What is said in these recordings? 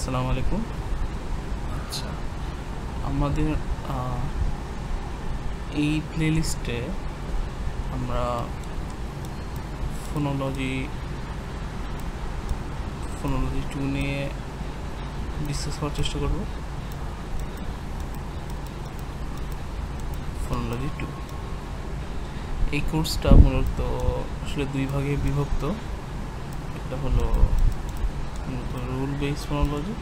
আসসালামু আলাইকুম। আচ্ছা, আমাদের এই প্লেলিস্টে আমরা ফোনোলজি 2 নিয়ে ডিসকাস করার চেষ্টা করব। ফোনোলজি 2 এই কোর্সটা মূলত আসলে 2 ভাগে বিভক্ত। একটা হলো মূলত রুল বেস ফোনোলজি,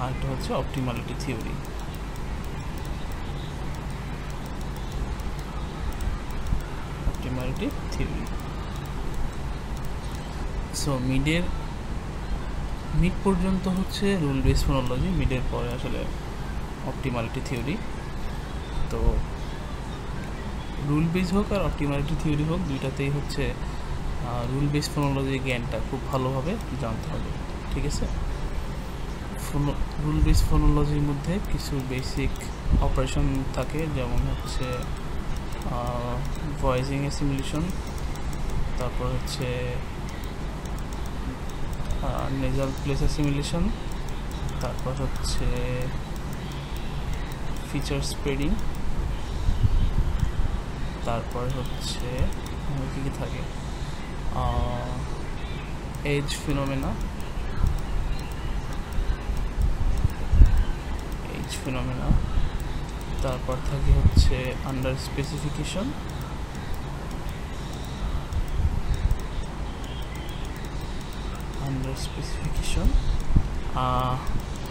আর একটা হচ্ছে অপটিমালিটি থিওরি। সো মিড পর্যন্ত হচ্ছে রুল বেস ফোনোলজি, মিডের পরে আসলে অপটিমালিটি থিওরি। তো রুল বেস হোক আর অপটিমালিটি থিওরি হোক, দুইটাতেই হচ্ছে রুল বেস ফোনোলজির জ্ঞানটা খুব ভালোভাবে জানতে হবে, ঠিক আছে? রুল বেস ফোনোলজির মধ্যে কিছু বেসিক অপারেশন থাকে, যেমন হচ্ছে ভয়েসিং অ্যাসিমিলেশন, তারপর হচ্ছে নেজাল প্লেস অ্যাসিমিলেশন, তারপর হচ্ছে ফিচার স্প্রেডিং, তারপর হচ্ছে কী কী থাকে, এজ ফিনোমেনা, তারপর থাকে হচ্ছে আন্ডার স্পেসিফিকেশন,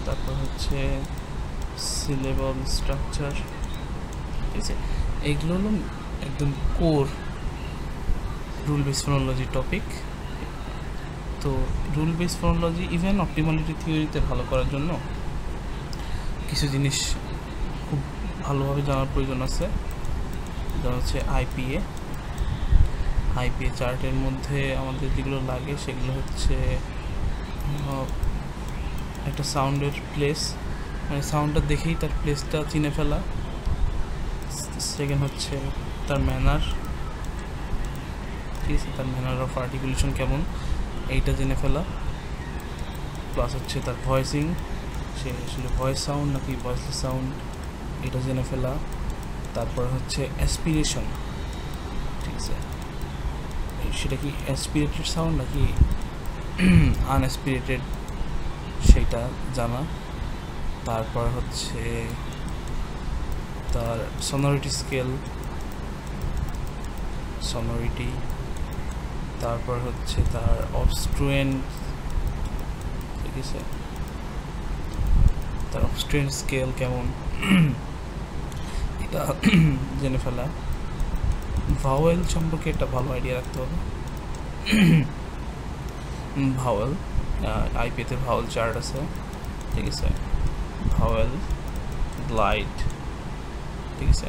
তারপর হচ্ছে সিলেবল স্ট্রাকচার। ঠিক আছে, এইগুলো হলো একদম core rule base phonology topic. তো rule base phonology even optimality থিওরিতে ভালো করার জন্য কিছু জিনিস খুব ভালোভাবে জানার প্রয়োজন আছে, যেটা হচ্ছে আইপিএ চার্টের মধ্যে আমাদের যেগুলো লাগে সেগুলো হচ্ছে একটা সাউন্ডের প্লেস, মানে সাউন্ডটা দেখেই তার প্লেসটা চিনে ফেলা। সেকেন্ড হচ্ছে তার ম্যানার, ঠিক আছে, তার ম্যানার অফ আর্টিকুলেশন কেমন এইটা জেনে ফেলা। প্লাস হচ্ছে তার ভয়েসিং, সে আসলে ভয়েস সাউন্ড নাকি ভয়েসলেস সাউন্ড এটা জেনে ফেলা। তারপর হচ্ছে অ্যাসপিরেশন, ঠিক আছে, সেটা কি অ্যাসপিরেটেড সাউন্ড নাকি আনঅ্যাসপিরেটেড সেটা জানা। তারপর হচ্ছে তার সনোরিটি স্কেল, তারপর হচ্ছে তার অবস্ট্রুয়েন্ট, ঠিক আছে, তার অবস্ট্রুয়েন্ট স্কেল কেমন এটা জেনে ফেলা। ভাওয়েল সম্পর্কে একটা ভালো আইডিয়া রাখতে হবে। ভাওয়েল, আইপিএতে ভাওয়েল চার্ট আছে, ঠিক আছে, ভাওয়েল, গ্লাইড, ঠিক আছে,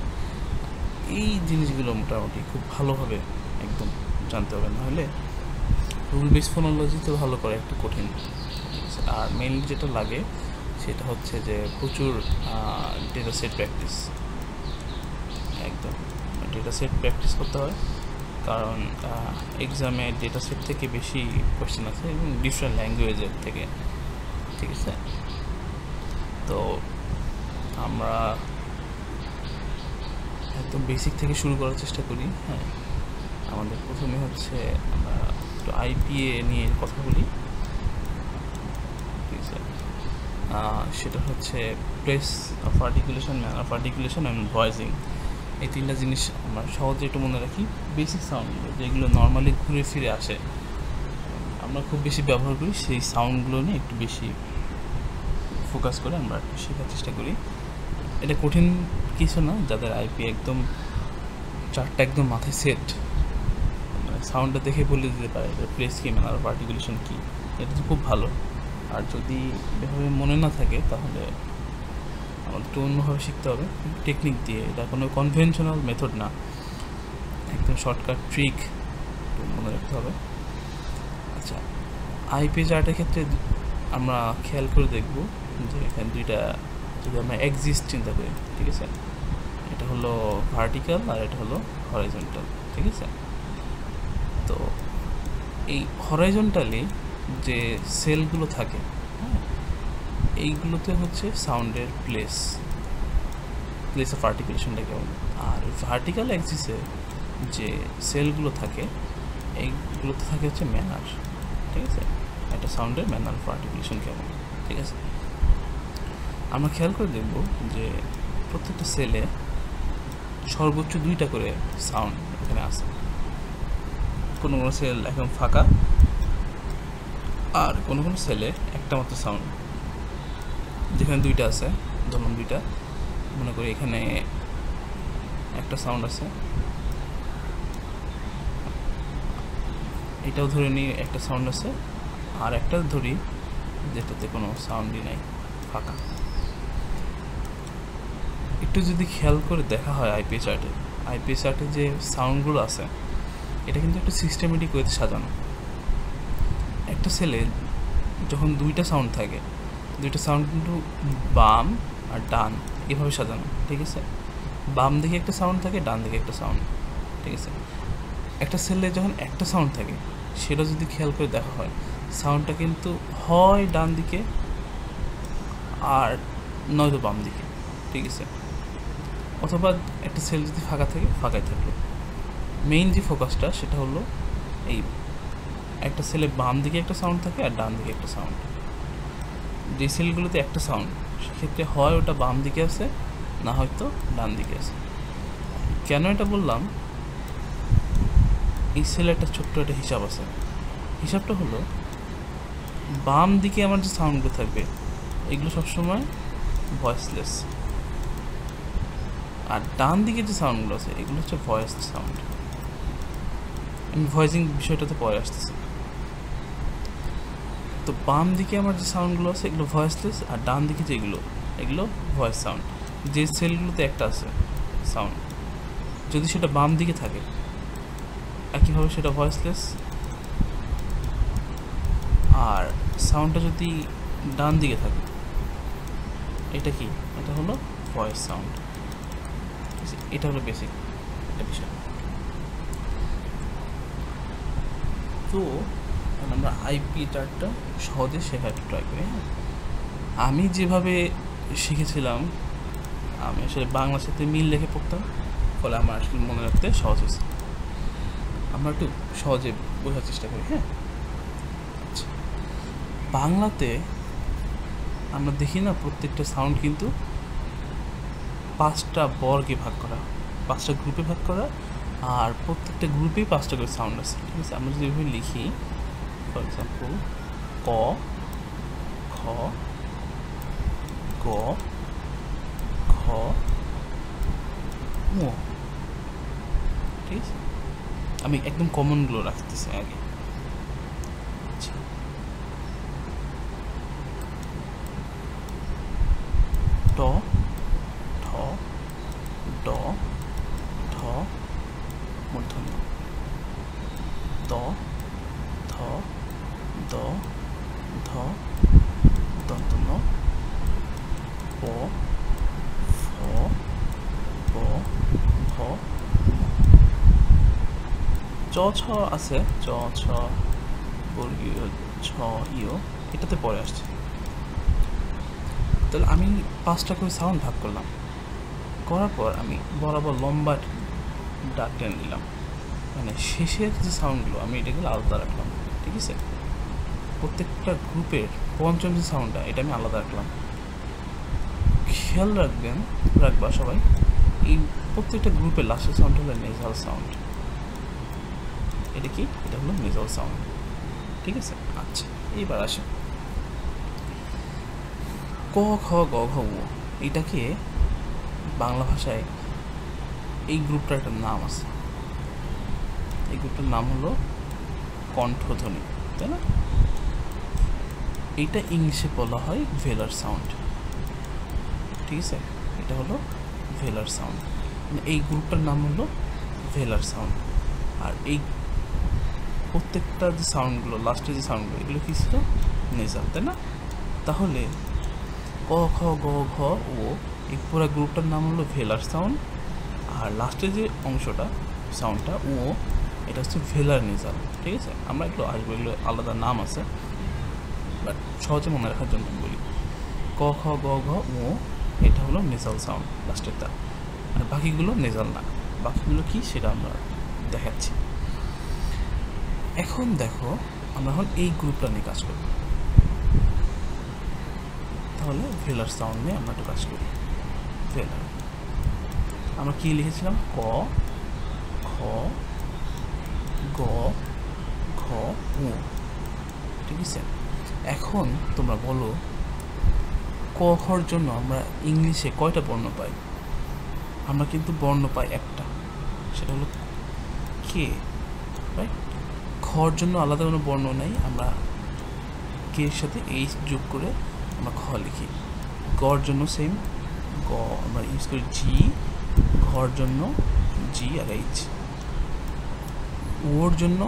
এই জিনিসগুলো মোটামুটি খুব ভালোভাবে একদম জানতে হবে, নাহলে রুল বেস ফোনোলজিতে ভালো করে একটু কঠিন। আর মেইনলি যেটা লাগে সেটা হচ্ছে যে প্রচুর ডেটা সেট প্র্যাকটিস, একদম ডেটা সেট প্র্যাকটিস করতে হয়, কারণ এক্সামে ডেটা সেট থেকে বেশি কোয়েশ্চেন আছে এবং ডিফারেন্ট ল্যাঙ্গুয়েজের থেকে, ঠিক আছে। তো আমরা একদম বেসিক থেকে শুরু করার চেষ্টা করি। হ্যাঁ, আমাদের প্রথমে হচ্ছে আমরা একটু আইপিএ নিয়ে কথা বলি, ঠিক আছে। সেটা হচ্ছে place of articulation, manner of articulation and voicing. এই তিনটা জিনিস আমরা সহজে একটু মনে রাখি। বেসিক সাউন্ডগুলো যেগুলো নর্মালি ঘুরে ফিরে আসে, আমরা খুব বেশি ব্যবহার করি, সেই সাউন্ডগুলো নিয়ে একটু বেশি ফোকাস করে আমরা একটু শেখার চেষ্টা করি। এটা কঠিন কিছু না, যাদের আইপি একদম চারটা একদম মাথায় সেট, মানে সাউন্ডটা দেখে বলে দিতে পারে এটা প্লেস কি, ম্যানার অফ আর্টিকুলেশন কী, এটা তো খুব ভালো। আর যদি এভাবে মনে না থাকে তাহলে আমাদের একটু অন্যভাবে শিখতে হবে, টেকনিক দিয়ে। এটা কোনো কনভেনশনাল মেথড না, একদম শর্টকাট ট্রিক মনে রাখতে হবে। আচ্ছা, আইপি চার্টের ক্ষেত্রে আমরা খেয়াল করে দেখব যে এখানে দুইটা, যদি আমরা এক্সিস্ট চিন্তা করি, ঠিক আছে, এটা হলো ভার্টিক্যাল আর এটা হলো হরাইজন্টাল, ঠিক আছে। তো এই হরাইজন্টালি যে সেলগুলো থাকে, হ্যাঁ, এইগুলোতে হচ্ছে সাউন্ডের প্লেস অফ আর্টিকুলেশনটাকে বলে। আর ভার্টিক্যাল অ্যাক্সিসে যে সেলগুলো থাকে এইগুলোতে থাকে হচ্ছে ম্যানার, ঠিক আছে। একটা সাউন্ডের ম্যানার অফ আর্টিকুলেশন কেমন, ঠিক আছে। আমরা খেয়াল করে দেখব যে প্রত্যেকটা সেলে সর্বোচ্চ 2টা করে সাউন্ড এখানে আছে। কোনো কোনো সেল একদম ফাঁকা, আর কোনো কোনো সেলে একটা মাত্র সাউন্ড। যেখানে 2টা আছে, ধরুন 2টা, মনে করি এখানে একটা সাউন্ড আছে, এটাও ধরে নিই একটা সাউন্ড আছে, আর একটা ধরি যেটাতে কোনো সাউন্ডই নাই, ফাঁকা। একটু যদি খেয়াল করে দেখা হয় আইপিএস চার্টে যে সাউন্ডগুলো আছে এটা কিন্তু একটা সিস্টেমেটিক ওয়েতে সাজানো। একটা সেলে যখন 2টা সাউন্ড থাকে, 2টা সাউন্ড কিন্তু বাম আর ডান এভাবে সাজানো, ঠিক আছে। বাম দিকে একটা সাউন্ড থাকে, ডান দিকে একটা সাউন্ড, ঠিক আছে। একটা সেলে যখন একটা সাউন্ড থাকে সেটা যদি খেয়াল করে দেখা হয় সাউন্ডটা কিন্তু হয় ডান দিকে আর নয়তো বাম দিকে, ঠিক আছে। অথবা একটা সেল যদি ফাঁকা থাকে, ফাঁকায় থাকলো। মেইন যে ফোকাসটা সেটা হলো এই একটা সেলে বাম দিকে একটা সাউন্ড থাকে আর ডান দিকে একটা সাউন্ড। যে সেলগুলোতে একটা সাউন্ড সেক্ষেত্রে হয় ওটা বাম দিকে আছে, না হয়তো ডান দিকে আছে। কেন এটা বললাম, এই সেলে একটা ছোট্ট একটা হিসাব আছে। হিসাবটা হলো বাম দিকে আমার যে সাউন্ডগুলো থাকবে এগুলো সবসময় ভয়েসলেস, আর ডান দিকে যে সাউন্ডগুলো আছে এগুলো হচ্ছে ভয়েস সাউন্ড। আমি ভয়েসিং বিষয়টাতে পরে আসতেছি। তো বাম দিকে আমার যে সাউন্ডগুলো আছে এগুলো ভয়েসলেস, আর ডান দিকে যেগুলো এগুলো ভয়েস সাউন্ড। যে সেলগুলোতে একটা আছে সাউন্ড, যদি সেটা বাম দিকে থাকে একইভাবে সেটা ভয়েসলেস, আর সাউন্ডটা যদি ডান দিকে থাকে এটা কি, এটা হলো ভয়েস সাউন্ড। এটা হলো বেসিক একটা বিষয়। তো আমরা আইপি চার্টটা সহজে শেখার ট্রাই করি। হ্যাঁ, আমি যেভাবে শিখেছিলাম আমি আসলে বাংলার সাথে মিল রেখে পড়তাম, ফলে আমার আসলে মনে রাখতে সহজ হয়েছে। আমরা একটু সহজে বোঝার চেষ্টা করি। হ্যাঁ, আচ্ছা, বাংলাতে আমরা দেখি না প্রত্যেকটা সাউন্ড কিন্তু 5টা বর্গে ভাগ করা, 5টা গ্রুপে ভাগ করা, আর প্রত্যেকটা গ্রুপেই 5টা করে সাউন্ড আছে, ঠিক আছে। আমরা যদি এভাবে লিখি, ফর এক্সাম্পল ক, খ, গ, ঘ, ঙ, ঠিক আছে। আমি একদম কমনগুলো রাখতেছি আগে। ট, ঠ, ড, ঢ, মূর্ধন্য, ত, থ, দ, ধ, দন্তন্য, প, ফ, ব, ভ, চ, ছ আছে, চ, ছ, বর্গীয় ছ, ইয়, এটাতে পরে আসছে। তাহলে আমি 5টা করে সাউন্ড ভাগ করলাম, করার পর আমি বরাবর লম্বা ডাক টেনে দিলাম, মানে শেষের যে সাউন্ডগুলো আমি এটাগুলো আলাদা রাখলাম, ঠিক আছে। প্রত্যেকটা গ্রুপের পঞ্চম যে সাউন্ডটা এটা আমি আলাদা রাখলাম। খেয়াল রাখবা সবাই, এই প্রত্যেকটা গ্রুপের লাস্টের সাউন্ড হলো নেজাল সাউন্ড। এটা কি, এটা হলো নেজাল সাউন্ড, ঠিক আছে। আচ্ছা, এইবার আসে ক, খ, গ, ঘ, ঙ। এটাকে বাংলা ভাষায় এই গ্রুপটার একটা নাম আছে। এই গ্রুপটার নাম হলো কণ্ঠধ্বনি, তাই না। এইটা ইংলিশে বলা হয় ভেলার সাউন্ড, ঠিক আছে। এটা হলো ভেলার সাউন্ড, মানে এই গ্রুপটার নাম হলো ভেলার সাউন্ড। আর এই প্রত্যেকটা যে সাউন্ডগুলো লাস্টে যে সাউন্ডগুলো এগুলো কি ছিল, নেজাল, তাই না। তাহলে ক, খ, গ, ঘ, ও এই পুরো গ্রুপটার নাম হলো ভেলার সাউন্ড, আর লাস্টে যে অংশটা সাউন্ডটা ও এটা হচ্ছে ভেলার নেজাল, ঠিক আছে। আমরা এগুলো আসবো, এগুলো আলাদা নাম আছে, বাট সহজে মনে রাখার জন্য বলি। ক খ গ ঘ ও এটা হলো নেজাল সাউন্ড লাস্টেরটা, আর বাকিগুলো নেজাল না। বাকিগুলো কি সেটা আমরা দেখাচ্ছি। এখন দেখো আমরা এখন এই গ্রুপটা নিয়ে কাজ করব। তাহলে ভেলার সাউন্ড নিয়ে আমরা একটু কাজ করি। ভেলার আমরা কি লিখেছিলাম? ক খ গ ঘ উ, ঠিক আছে? এখন তোমরা বলো ক খর জন্য আমরা ইংলিশে কয়টা বর্ণ পাই? আমরা কিন্তু বর্ণ পাই একটা, সেটা হলো কে, রাইট? খর জন্য আলাদা কোনো বর্ণ নেই, আমরা কে এর সাথে এইচ যোগ করে আমরা খ লিখি। গর জন্য সেম, গ আমরা ইউজ করি জি, ঘর জন্য জি আর এইচ। ওর জন্য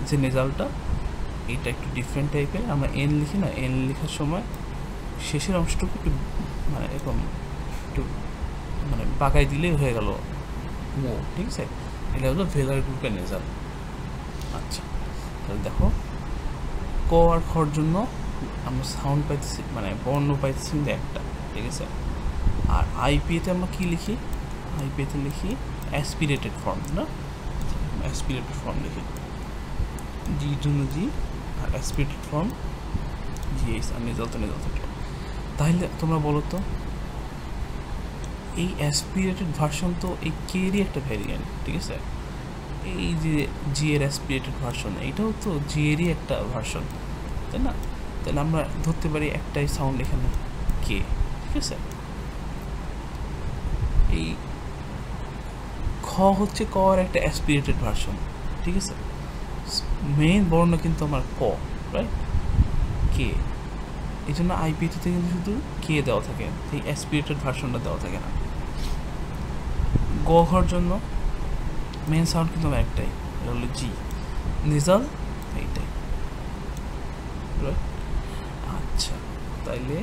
যে নেজালটা এটা একটু ডিফারেন্ট টাইপের, আমরা এন লিখি না, এন লেখার সময় শেষের অংশটুকু একটু মানে এরকম একটু মানে বাঁকাই দিলেই হয়ে গেল ও, ঠিক আছে? এটা হলো ভেলার গ্রুপের নেজাল। আচ্ছা, তাহলে দেখো ক আর খর জন্য আমরা সাউন্ড পাইতেছি মানে বর্ণ পাইতেছি কিন্তু একটা, ঠিক আছে? আর আইপিএতে আমরা কি লিখি? আইপিএতে লিখি অ্যাসপিরেটেড ফর্ম, না? অ্যাসপিরেটেড ফর্ম লিখি, জির জন্য জি আর অ্যাসপিরেটেড ফর্ম জিএস আর নেজাল তো নেজাল থাকলো। তাহলে তোমরা বলো তো এই অ্যাসপিরেটেড ভার্সন তো এই কেরই একটা ভ্যারিয়েন্ট, ঠিক আছে? এই যে জি এর অ্যাসপিরেটেড ভার্সন এইটাও তো জি এরই একটা ভার্সন, তাই না? তাহলে আমরা ধরতে পারি একটাই সাউন্ড এখানে কে, ঠিক আছে? এই খ হচ্ছে ক এর একটা অ্যাসপিরেটেড ভার্সন, ঠিক আছে? মেইন বর্ণ কিন্তু আমার ক, রাইট? কে, এই জন্য আইপিতে কিন্তু শুধু কে দেওয়া থাকে, এই অ্যাসপিরেটেড ভার্সনটা দেওয়া থাকে না। গ ঘর জন্য মেইন সাউন্ড কিন্তু আমার একটাই, এটা হলো জি, নেজাল এইটাই, রাইট? আচ্ছা, তাইলে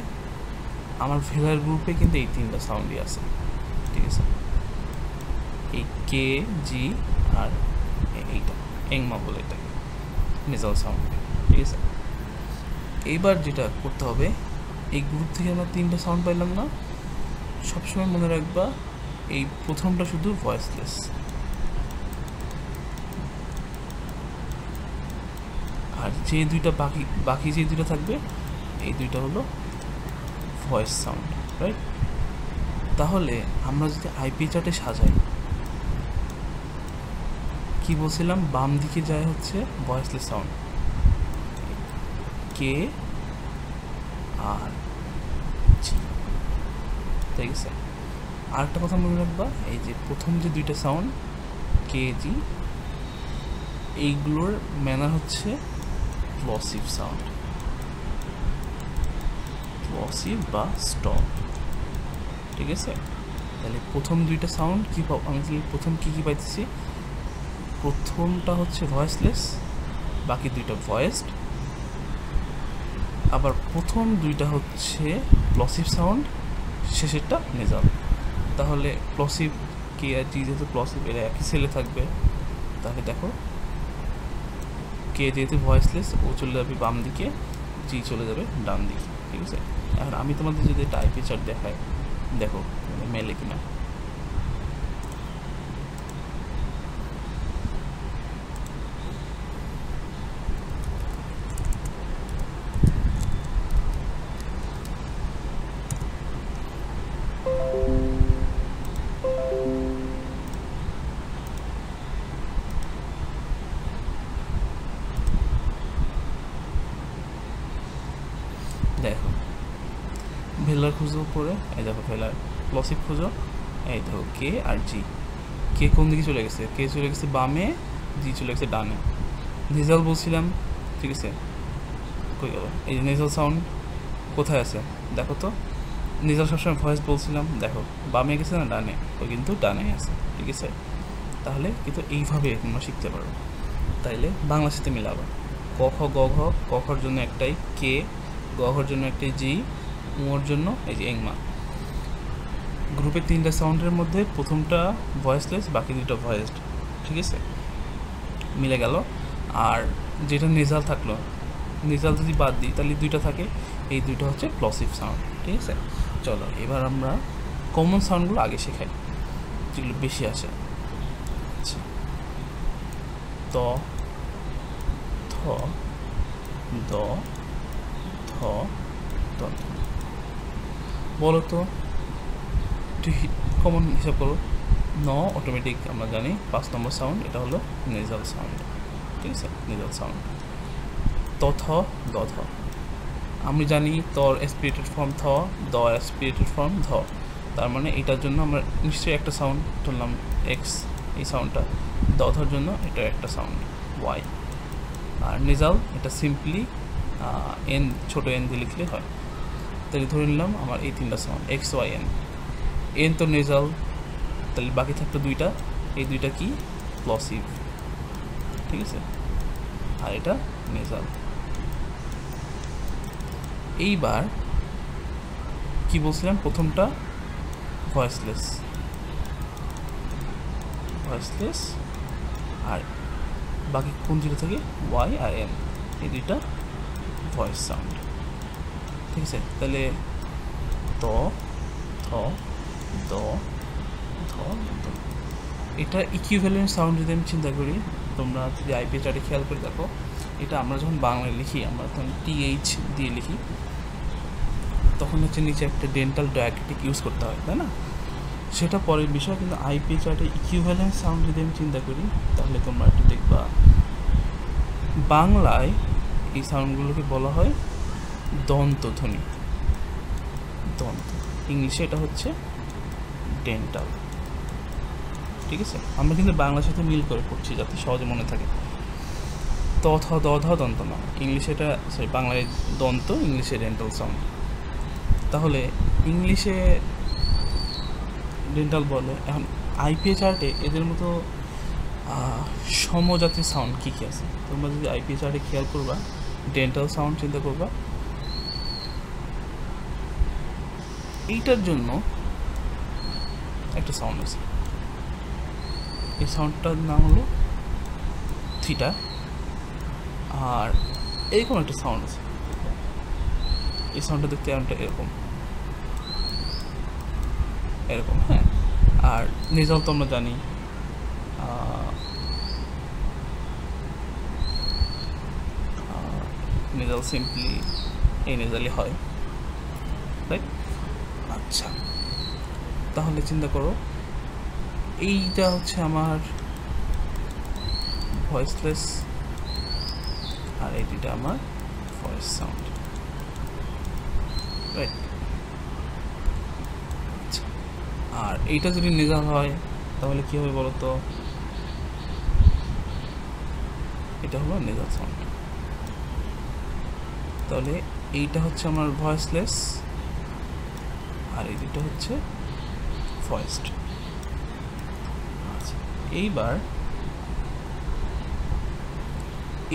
আমার ভেলার গ্রুপে কিন্তু এই তিনটা সাউন্ডই আছে, ঠিক আছে? এই কে, জি আর এইটা এংমা বলে এটা নেজাল সাউন্ড, ঠিক আছে? এইবার যেটা করতে হবে, এই গ্রুপ থেকে আমরা তিনটা সাউন্ড পাইলাম না, সবসময় মনে রাখবা এই প্রথমটা শুধু ভয়েসলেস, আর যে দুইটা বাকি যে দুইটা থাকবে এই দুইটা হলো ভয়েস সাউন্ড, রাইট? তাহলে আমরা যদি আইপি চার্টে সাজাই, কি বলছিলাম? বাম দিকে যায় হচ্ছে ভয়েসলেস সাউন্ড কে আর জি, ঠিক আছে? আর একটা কথা মনে রাখবা, এই যে প্রথম যে দুইটা সাউন্ড কে জি, এইগুলোর ম্যানার হচ্ছে প্লসিভ সাউন্ড, প্লসিভ বা স্টপ, ঠিক আছে? তাহলে প্রথম দুইটা সাউন্ড কি আমি প্রথম কি পাইতেছি? প্রথমটা হচ্ছে ভয়েসলেস, বাকি দুইটা ভয়েসড, আবার প্রথম দুইটা হচ্ছে প্লসিভ সাউন্ড, শেষেরটা নেজাল। তাহলে প্লসিভ কে আর জি যেহেতু প্লসিভ এরা একই সেলে থাকবে, তাহলে দেখো কে যেহেতু ভয়েসলেস ও চলে যাবে বাম দিকে, জি চলে যাবে ডান দিকে, ঠিক আছে? এখন আমি তোমাদের যদি একটা আইপি চার্ট দেখাই, দেখো মেলে কিনা। দেখো ভেলার খুঁজো পরে, এই দেখো ভেলার প্লসিভ খুঁজো, এই দেখো কে আর জি। কে কোন দিকে চলে গেছে? কে চলে গেছে বামে, জি চলে গেছে ডানে। নেজাল বলছিলাম, ঠিক আছে? কই গেল? এই যে নেজাল সাউন্ড কোথায় আছে দেখো তো। নেজাল সবসময় ভয়েস বলছিলাম, দেখো বামে গেছে না ডানে? ওই কিন্তু ডানে আছে, ঠিক আছে? তাহলে কিন্তু এইভাবে তোমরা শিখতে পারো। তাইলে বাংলার সাথে মিলাবো, ক খ গ ঘ, ক খর জন্য একটাই কে, গ ঘর জন্য একটাই জি, ওর জন্য এই যে এংমা। গ্রুপের তিনটা সাউন্ডের মধ্যে প্রথমটা ভয়েসলেস, বাকি দুটো ভয়েসড, ঠিক আছে? মিলে গেল। আর যেটা নেজাল থাকলো নেজাল যদি বাদ দিই তাহলে দুইটা থাকে, এই দুইটা হচ্ছে প্লসিভ সাউন্ড। ঠিক আছে, চলো এবার আমরা কমন সাউন্ডগুলো আগে শেখাই, যেগুলো বেশি আসে। আচ্ছা, ত, থ, দ, ধ, দ। বলো তো একটু কমন হিসাব করো। ন অটোমেটিক আমরা জানি 5 নম্বর সাউন্ড, এটা হলো নেজাল সাউন্ড। ঠিক আছে, নেজাল সাউন্ড। ত, থ, দ, ধ। আমি জানি তর অ্যাসপিরেটেড ফর্ম থ, দ অ্যাসপিরেটেড ফর্ম ধ। তার মানে এটার জন্য আমরা নিশ্চয়ই একটা সাউন্ড ধরলাম এক্স, এই সাউন্ডটা। দ ধর জন্য এটা একটা সাউন্ড ওয়াই। আর নেজাল এটা সিম্পলি এন, ছোটো এন দিয়ে লিখলে হয়। তাহলে ধরে নিলাম আমার এই 3টা sound X Y N. N তো নেজাল, তাহলে বাকি থাকতো 2টা, এই 2টা কি প্লসিভ। ঠিক আছে, আর এটা নেজাল। এইবার কি বলছিলাম, প্রথমটা ভয়েসলেস, ভয়েসলেস। আর বাকি কোন দুটো থাকে, ওয়াই আর এন, এই দুইটা ভয়েস সাউন্ড। ঠিক আছে, তাহলে ত, থ, দ, ধ, দ। এটা ইকুইভ্যালেন্ট সাউন্ড যদি আমি চিন্তা করি, তোমরা যদি আইপি চার্টে খেয়াল করে দেখো, এটা আমরা যখন বাংলায় লিখি, আমরা তখন টিএইচ দিয়ে লিখি, তখন হচ্ছে নিচে একটা ডেন্টাল ডায়াক্রিটিক ইউজ করতে হয়, তাই না? সেটা পরের বিষয়, কিন্তু আইপি চার্টে ইকুইভ্যালেন্ট সাউন্ড যদি আমি চিন্তা করি, তাহলে তোমরা একটু দেখবা বাংলায় এই সাউন্ডগুলোকে বলা হয় দন্তধ্বনি, দন্ত। ইংলিশে এটা হচ্ছে ডেন্টাল। ঠিক আছে, আমরা কিন্তু বাংলার সাথে মিল করে পড়ছি যাতে সহজে মনে থাকে। ত, থ, দ, ধ, দন্ত না, ইংলিশে এটা, সরি বাংলায় দন্ত, ইংলিশে ডেন্টাল সাউন্ড। তাহলে ইংলিশে ডেন্টাল বলে। এখন আইপিএ চার্টে এদের মতো সমজাতীয় সাউন্ড কী কী আছে? তোমরা যদি আইপিএ চার্টে খেয়াল করবা, ডেন্টাল সাউন্ড চিন্তা করবা, এইটার জন্য একটা সাউন্ড আছে, এই সাউন্ডটার নাম হলো থিটা। আর এরকম একটা সাউন্ড আছে, এই সাউন্ডটা দেখতে এরকম এরকম, হ্যাঁ। আর নেজাল তো আমরা জানি, নেজাল সিম্পলি এই নেজালই হয়, রাইট? আচ্ছা, তাহলে চিন্তা করো, এইটা হচ্ছে আমার ভয়েসলেস, আর এই দুইটা আমার ভয়েস সাউন্ড, রাইট? আচ্ছা, আর এইটা যদি নেজাল হয় তাহলে কী হবে বলো তো? এটা হলো নেজাল সাউন্ড। তাহলে এইটা হচ্ছে আমার ভয়েসলেস, আর এই দুটো হচ্ছে ভয়েসড। আচ্ছা, এইবার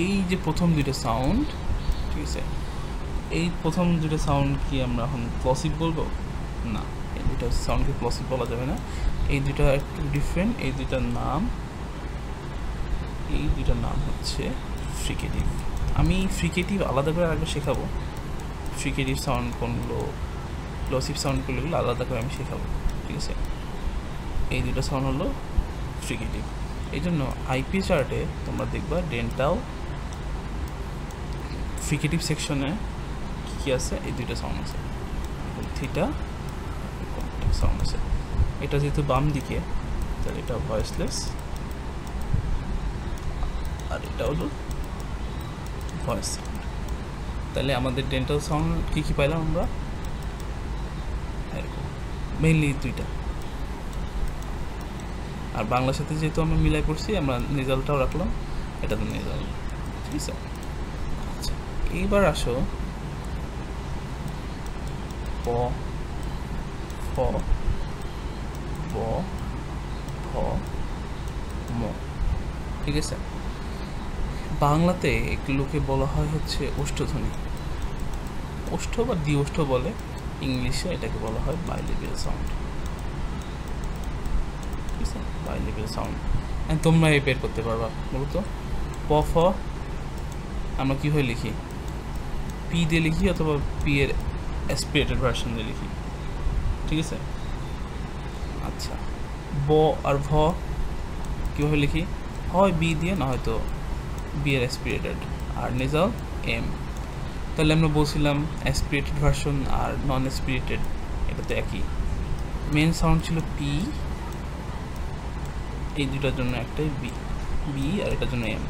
এই যে প্রথম দুটো সাউন্ড, ঠিক আছে, এই প্রথম দুটো সাউন্ড কি আমরা এখন প্লসিভ বলবো? না, এই দুটো সাউন্ডকে প্লসিভ বলা যাবে না, এই দুটো একটু ডিফারেন্ট। এই দুটার নাম হচ্ছে ফ্রিকেটিভ। আমি ফ্রিকেটিভ আলাদা করে আগে শেখাবো, ফ্রিকেটিভ সাউন্ড কোনগুলো, প্লসিভ সাউন্ড কোনগুলো আলাদা করে আমি শেখাবো। ঠিক আছে, এই দুটো সাউন্ড হলো ফ্রিকেটিভ। এই জন্য আইপি চার্টে তোমরা দেখবা ডেন্টাল ফ্রিকেটিভ সেকশনে কী কী আছে, এই দুইটা সাউন্ড আছে, থিটা সাউন্ড আছে। এটা যেহেতু বাম দিকে, তাহলে এটা ভয়েসলেস, আর এটা হলো ভয়েস সাউন্ড। তাহলে আমাদের ডেন্টাল সাউন্ড কী কী পাইলাম আমরা? এরকম মেইনলি দুইটা। আর বাংলার সাথে যেহেতু আমরা মিলাই পড়ছি, আমরা নেজালটাও রাখলাম, এটা তো নেজাল। ঠিক আছে, আচ্ছা, এইবার আসো প, ফ, ব, ভ, ম। ঠিক আছে, বাংলাতে এগুলোকে বলা হয় হচ্ছে ওষ্ঠধ্বনি, ওষ্ঠ বা দ্বি-ওষ্ঠ বলে। ইংলিশে এটাকে বলা হয় বাইলেবিয়াল সাউন্ড। ঠিক আছে, বাইলেবিয়াল সাউন্ড। তোমরা এই বের করতে পারবা, বলো তো প, ফ আমরা কীভাবে লিখি? পি দিয়ে লিখি অথবা পি এর অ্যাসপিরেটেড ভার্সন দিয়ে লিখি, ঠিক আছে। আচ্ছা, ব আর ভ কীভাবে লিখি? হয় বি দিয়ে, না হয়তো বি এর অ্যাসপিরেটেড, আর নেজাল এম। তাহলে আমরা বলছিলাম অ্যাসপিরেটেড ভার্সন আর নন অ্যাসপিরেটেড এটা তো একই। মেন সাউন্ড ছিল পি, এই দুটার জন্য একটাই বি, বি আর এটার জন্য এম।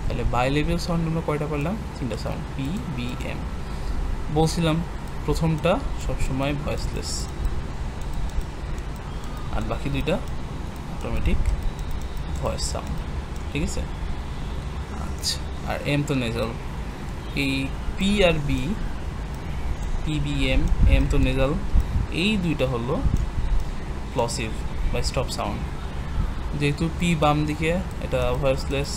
তাহলে বাইলেবিয়াল সাউন্ড আমরা কয়টা পারলাম? 3টা সাউন্ড, পি, বি, এম। বলছিলাম প্রথমটা সবসময় ভয়েসলেস, আর বাকি দুইটা অটোমেটিক ভয়েস সাউন্ড, ঠিক আছে। আচ্ছা, আর এম তো নেজাল। এই পি আর B, P, B, M, M তো নেজাল, এই দুইটা হলো প্লসিভ বা স্টপ সাউন্ড। যেহেতু পি বাম দিকে, এটা ভয়েসলেস,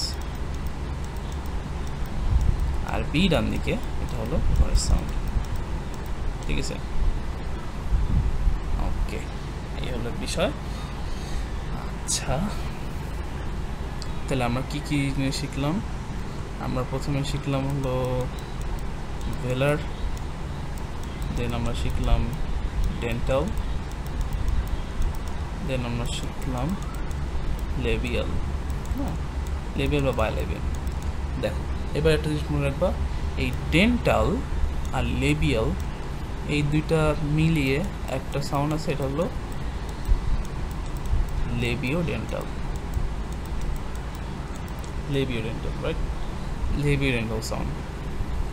আর বি ডান দিকে, এটা হলো ভয়েস সাউন্ড, ঠিক আছে। ওকে, এই হলো বিষয়। আচ্ছা, তাহলে আমরা কি কি জিনিস শিখলাম? আমরা প্রথমে শিখলাম হলো ভেলার, দেন আমরা শিখলাম ডেন্টাল, দেন আমরা শিখলাম লেবিয়াল, হ্যাঁ, লেবিয়াল বা বাইলেবিয়াল। দেখো, এবার একটা জিনিস মনে রাখবা, এই ডেন্টাল আর লেবিয়াল এই দুইটা মিলিয়ে একটা সাউন্ড আছে, এটা হলো labiodental, labiodental, right? Labiodental sound.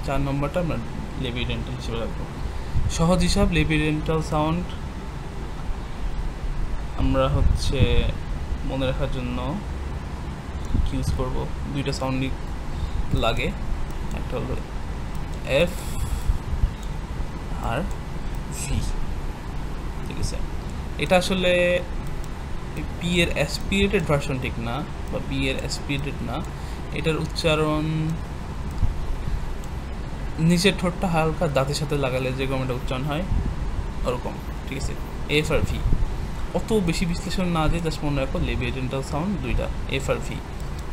4 নম্বরটা আমরা লেবিও ডেন্টাল হিসেবে রাখবো। সহজ হিসাব, লেবিও ডেন্টাল সাউন্ড আমরা হচ্ছে মনে রাখার জন্য ইউজ করব, দুইটা সাউন্ডই লাগে, একটা হলো এফ আর ভি, ঠিক আছে। এটা আসলে পি এর অ্যাসপিরেটেড ভার্সন ঠিক না, বা বি এর অ্যাসপিরেটেড না, এটার উচ্চারণ নিচের ঠোঁটটা হালকা দাঁতের সাথে লাগালে যেরকম এটা উচ্চারণ হয় ওরকম, ঠিক আছে। এফ আর ভি, অত বেশি বিশ্লেষণ না দিয়ে জাস্ট মনে রাখো লেবিও ডেন্টাল সাউন্ড দুইটা, এফ আর ভি,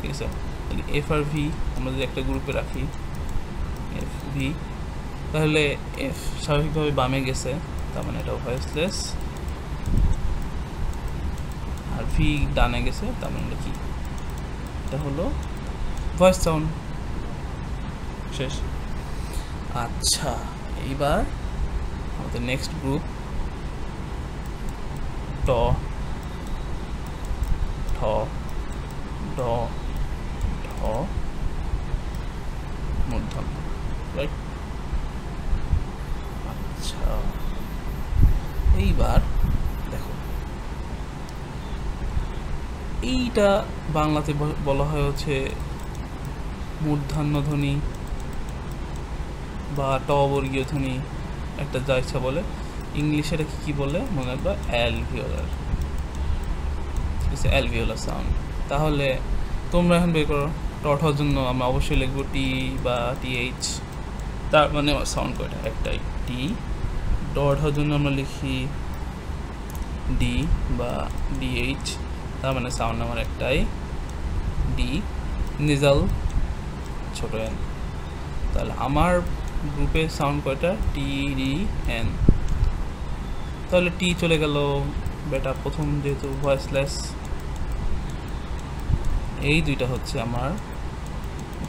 ঠিক আছে। তাহলে এফ আর ভি আমরা যদি একটা গ্রুপে রাখি, এফ ভি, তাহলে এফ স্বাভাবিকভাবে বামে গেছে, তার মানে এটা ভয়েসলেস, আর ভি ডানে গেছে, তার মানে কি? এটা হলো ভয়েস সাউন্ড, শেষ। আচ্ছা, এইবার আমাদের নেক্সট গ্রুপ ট, ঠ, ড, ঢ, মূর্ধন্য, রাইট? আচ্ছা, এইবার দেখো, এইটা বাংলাতে বলা হয় হচ্ছে মূর্ধন্য ধ্বনি বা ট বর্গীয় ধ্বনি, একটা যা ইচ্ছা বলে। ইংলিশে এটাকে কি বলে মনে রাখবা? অ্যালভিওলার, ঠিক আছে, অ্যালভিওলার সাউন্ড। তাহলে তোমরা এখন বের করো, টঠার জন্য আমরা অবশ্যই লিখবো টি বা টিএইচ, তার মানে সাউন্ড কয়টা? একটাই, টি। ডঠার জন্য আমরা লিখি ডি বা ডিএইচ, তার মানে সাউন্ড আমার একটাই, ডি। নেজাল ছোট এন, তাহলে আমার গ্রুপে সাউন্ড কয়টা? টি, ডি, এন। তাহলে টি চলে গেল বেটা, প্রথম যেহেতু ভয়েসলেস, এই দুইটা হচ্ছে আমার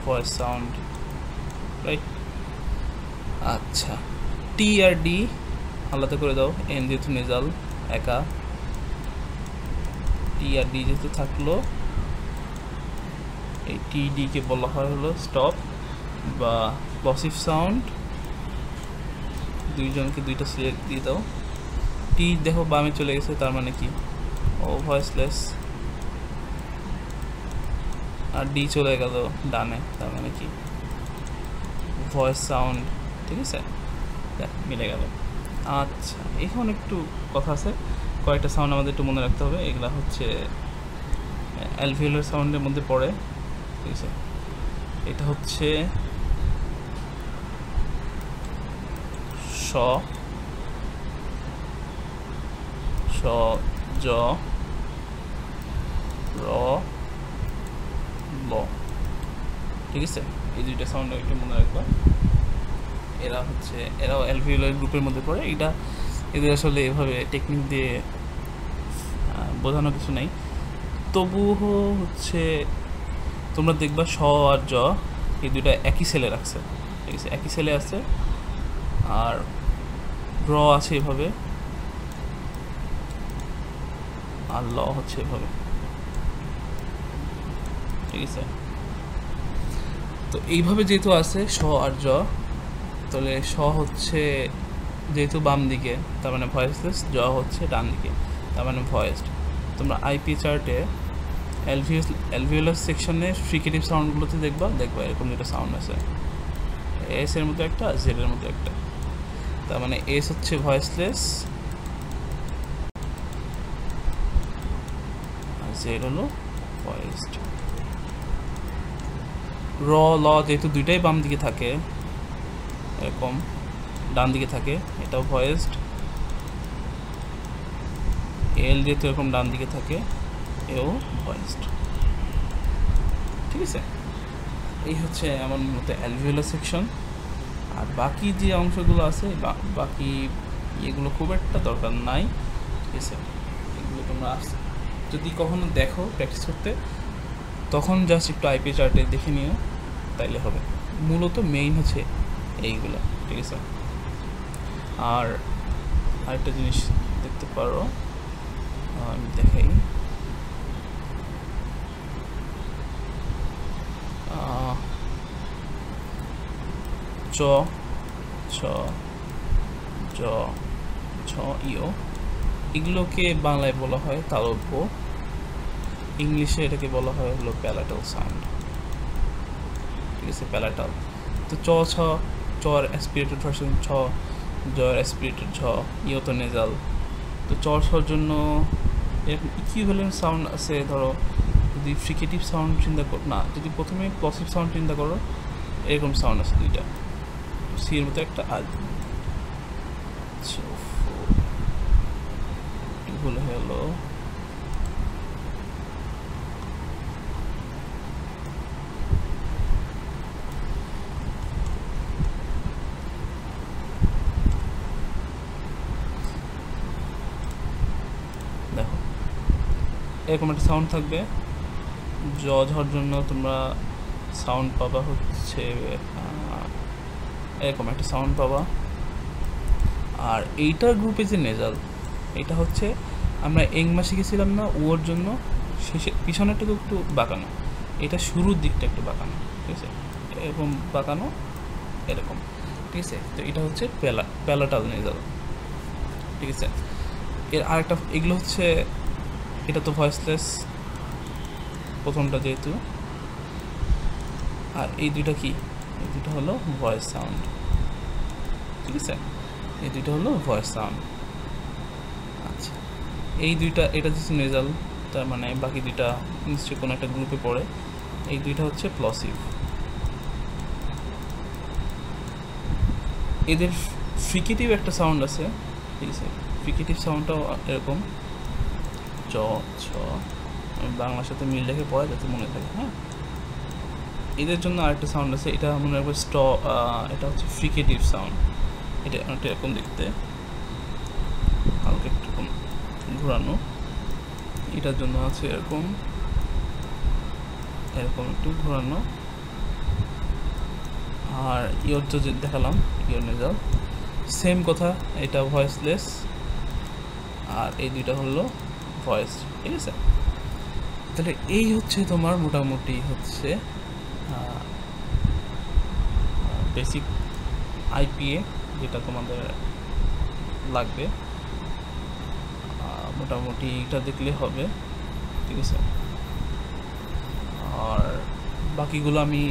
ভয়েস সাউন্ড, রাইট? আচ্ছা, টি আর ডি আলাদা করে দাও, এন যেহেতু নেজাল একা, টি আর ডি যেহেতু থাকলো, এই টি ডিকে বলা হয় হলো স্টপ বা প্লসিভ সাউন্ড। দুইজনকে দুইটা সিলেক্ট দিয়ে দাও। টি দেখো বামে চলে গেছে, তার মানে কি? ও ভয়েসলেস। আর ডি চলে গেল ডানে, তার মানে কি? ভয়েস সাউন্ড, ঠিক আছে, মিলে গেল। আচ্ছা, এখন একটু কথা আছে, কয়েকটা সাউন্ড আমাদের একটু মনে রাখতে হবে। এগুলা হচ্ছে অ্যালভিওলার সাউন্ডের মধ্যে পড়ে, ঠিক আছে। এটা হচ্ছে স, স, জ, র, ল, ঠিক আছে। এই দুইটা সাউন্ড একটু মনে রাখবা। এরাও অ্যালভিওলার গ্রুপের মধ্যে পড়ে। এদের আসলে এভাবে টেকনিক দিয়ে বোঝানো কিছু নেই। তবুও হচ্ছে তোমরা দেখবা স আর জ এই দুইটা একই সেলে রাখছে, ঠিক আছে, একই সেলে আছে। আর র আছে এভাবে, আর ল হচ্ছে এভাবে, ঠিক আছে। তো এইভাবে যেহেতু আছে স আর জ, তাহলে স হচ্ছে যেহেতু বাম দিকে তার মানে ভয়েসলেস, জ হচ্ছে ডান দিকে তার মানে ভয়েসড। তোমরা আইপি চার্টে অ্যালভিওলার সেকশনে ফ্রিকেটিভ সাউন্ডগুলোতে দেখবা এরকম দুটো সাউন্ড আছে, এস এর মতো একটা, জেড এর মতো একটা। তার মানে এস হচ্ছে ভয়েসলেস আর জেড হলো ভয়েসড। র ল যেহেতু দুইটাই বাম দিকে থাকে, এরকম ডান দিকে থাকে, এটাও ভয়েসড। এল যেহেতু এরকম ডান দিকে থাকে, এও ভয়েসড, ঠিক আছে। এই হচ্ছে আমার মতে অ্যালভিওলার সেকশন। আর বাকি যে অংশগুলো আছে বাকি এগুলো খুব একটা দরকার নাই, ঠিক আছে। এগুলো তোমরা যদি কখনো দেখো প্র্যাকটিস করতে, তখন জাস্ট একটু আইপি চার্টে দেখে নিও, তাইলে হবে। মূলত মেইন হচ্ছে এইগুলো, ঠিক আছে। আর আরেকটা জিনিস দেখতে পারো, আমি দেখাই। চ ছ জ ছ ইও, এগুলোকে বাংলায় বলা হয় তালব্য, ইংলিশে এটাকে বলা হয় হলো প্যালাটাল সাউন্ড, ঠিক আছে, প্যালাটাল। তো চ ছ, চর অ্যাসপিরেটেড ভার্সন ছ, জর অ্যাসপিরেটেড ঝ, ইও তো নেজাল। তো চর ছর জন্য এরকম ইকুইভ্যালেন্ট সাউন্ড আছে। ধরো যদি ফ্রিকেটিভ সাউন্ড চিন্তা করো না, যদি প্রথমে প্লসিভ সাউন্ড চিন্তা করো, এরকম সাউন্ড আছে দুইটা, সি এর মতো একটা, আর ভুল হলো। দেখো এরকম একটা সাউন্ড থাকবে। জ ঝর জন্য তোমরা সাউন্ড পাবা হচ্ছে এরকম একটা সাউন্ড পাবা। আর এইটার গ্রুপে যে নেজাল, এটা হচ্ছে আমরা এংমা শিখেছিলাম না, ওর জন্য শেষে পিছনেরটাকে একটু বাঁকানো, এটা শুরুর দিকটা একটু বাঁকানো, ঠিক আছে, এরকম বাঁকানো এরকম, ঠিক আছে। তো এটা হচ্ছে প্যালাটাল নেজাল, ঠিক আছে। এর আরেকটা, এগুলো হচ্ছে, এটা তো ভয়েসলেস প্রথমটা যেহেতু, আর এই দুইটা কি, এই দুটো হলো ভয়েস সাউন্ড, ঠিক আছে, এই দুইটা হলো ভয়েস সাউন্ড। আচ্ছা, এই দুইটা, এটা হচ্ছে নেজাল, তার মানে বাকি দুইটা নিশ্চয়ই কোনো একটা গ্রুপে পড়ে। এই দুইটা হচ্ছে প্লসিভ। এদের ফ্রিকেটিভ একটা সাউন্ড আছে, ঠিক আছে, ফ্রিকেটিভ সাউন্ডটাও এরকম চ ছ, বাংলার সাথে মিল রেখে পড়া যাতে মনে থাকে। হ্যাঁ, এদের জন্য আরেকটা সাউন্ড আছে, এটা মনে রাখবে এটা হচ্ছে ফ্রিকেটিভ সাউন্ড। এটা অনেকটা এরকম দেখতে, হালকা একটু ঘোরানো। এটার জন্য আছে এরকম একটু ঘোরানো। আর ইয়র তো দেখালাম, ইয়র নেজাল সেম কথা, এটা ভয়েসলেস, আর এই দুইটা হলো ভয়েস, ঠিক আছে। তাহলে এই হচ্ছে তোমার মোটামুটি হচ্ছে বেসিক আইপিএ যেটা তোমাদের লাগবে, মোটামুটি এটা দেখলে হবে, ঠিক আছে। আর বাকিগুলো আমি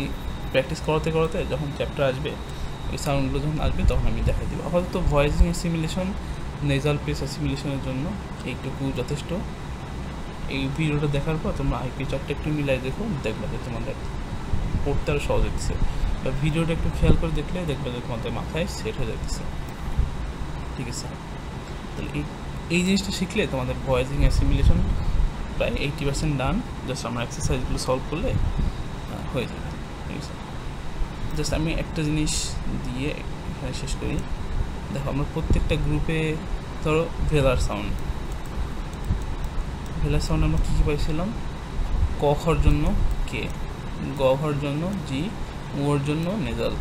প্র্যাকটিস করাতে করাতে যখন চ্যাপ্টার আসবে, ওই সাউন্ডগুলো যখন আসবে তখন আমি দেখাই দেবো। আপাতত ভয়েসিং অ্যাসিমিলেশন, নেজাল পেস অ্যাসিমিলেশনের জন্য এইটুকু যথেষ্ট। এই ভিডিওটা দেখার পর তোমরা আইপি চার্টটা একটু মিলাই দেখবে যে তোমাদের পড়তে আরও সহজ হচ্ছে, বা ভিডিওটা একটু খেয়াল করে দেখলে দেখবে যে তোমাদের মাথায় সেট হয়ে যাচ্ছে, ঠিক আছে। তাহলে এই জিনিসটা শিখলে তোমাদের ভয়েসিং অ্যাসিমিলেশন প্রায় 80% ডান। জাস্ট আমরা এক্সারসাইজগুলো সলভ করলে হয়ে যাবে, ঠিক আছে। জাস্ট আমি একটা জিনিস দিয়ে এখানে শেষ করি। দেখো আমরা প্রত্যেকটা গ্রুপে ধরো ভেলার সাউন্ড আমরা কী কী পাইছিলাম? ক খর জন্য কে, গ ঘর জন্য জি, ওর জন্য নেজাল।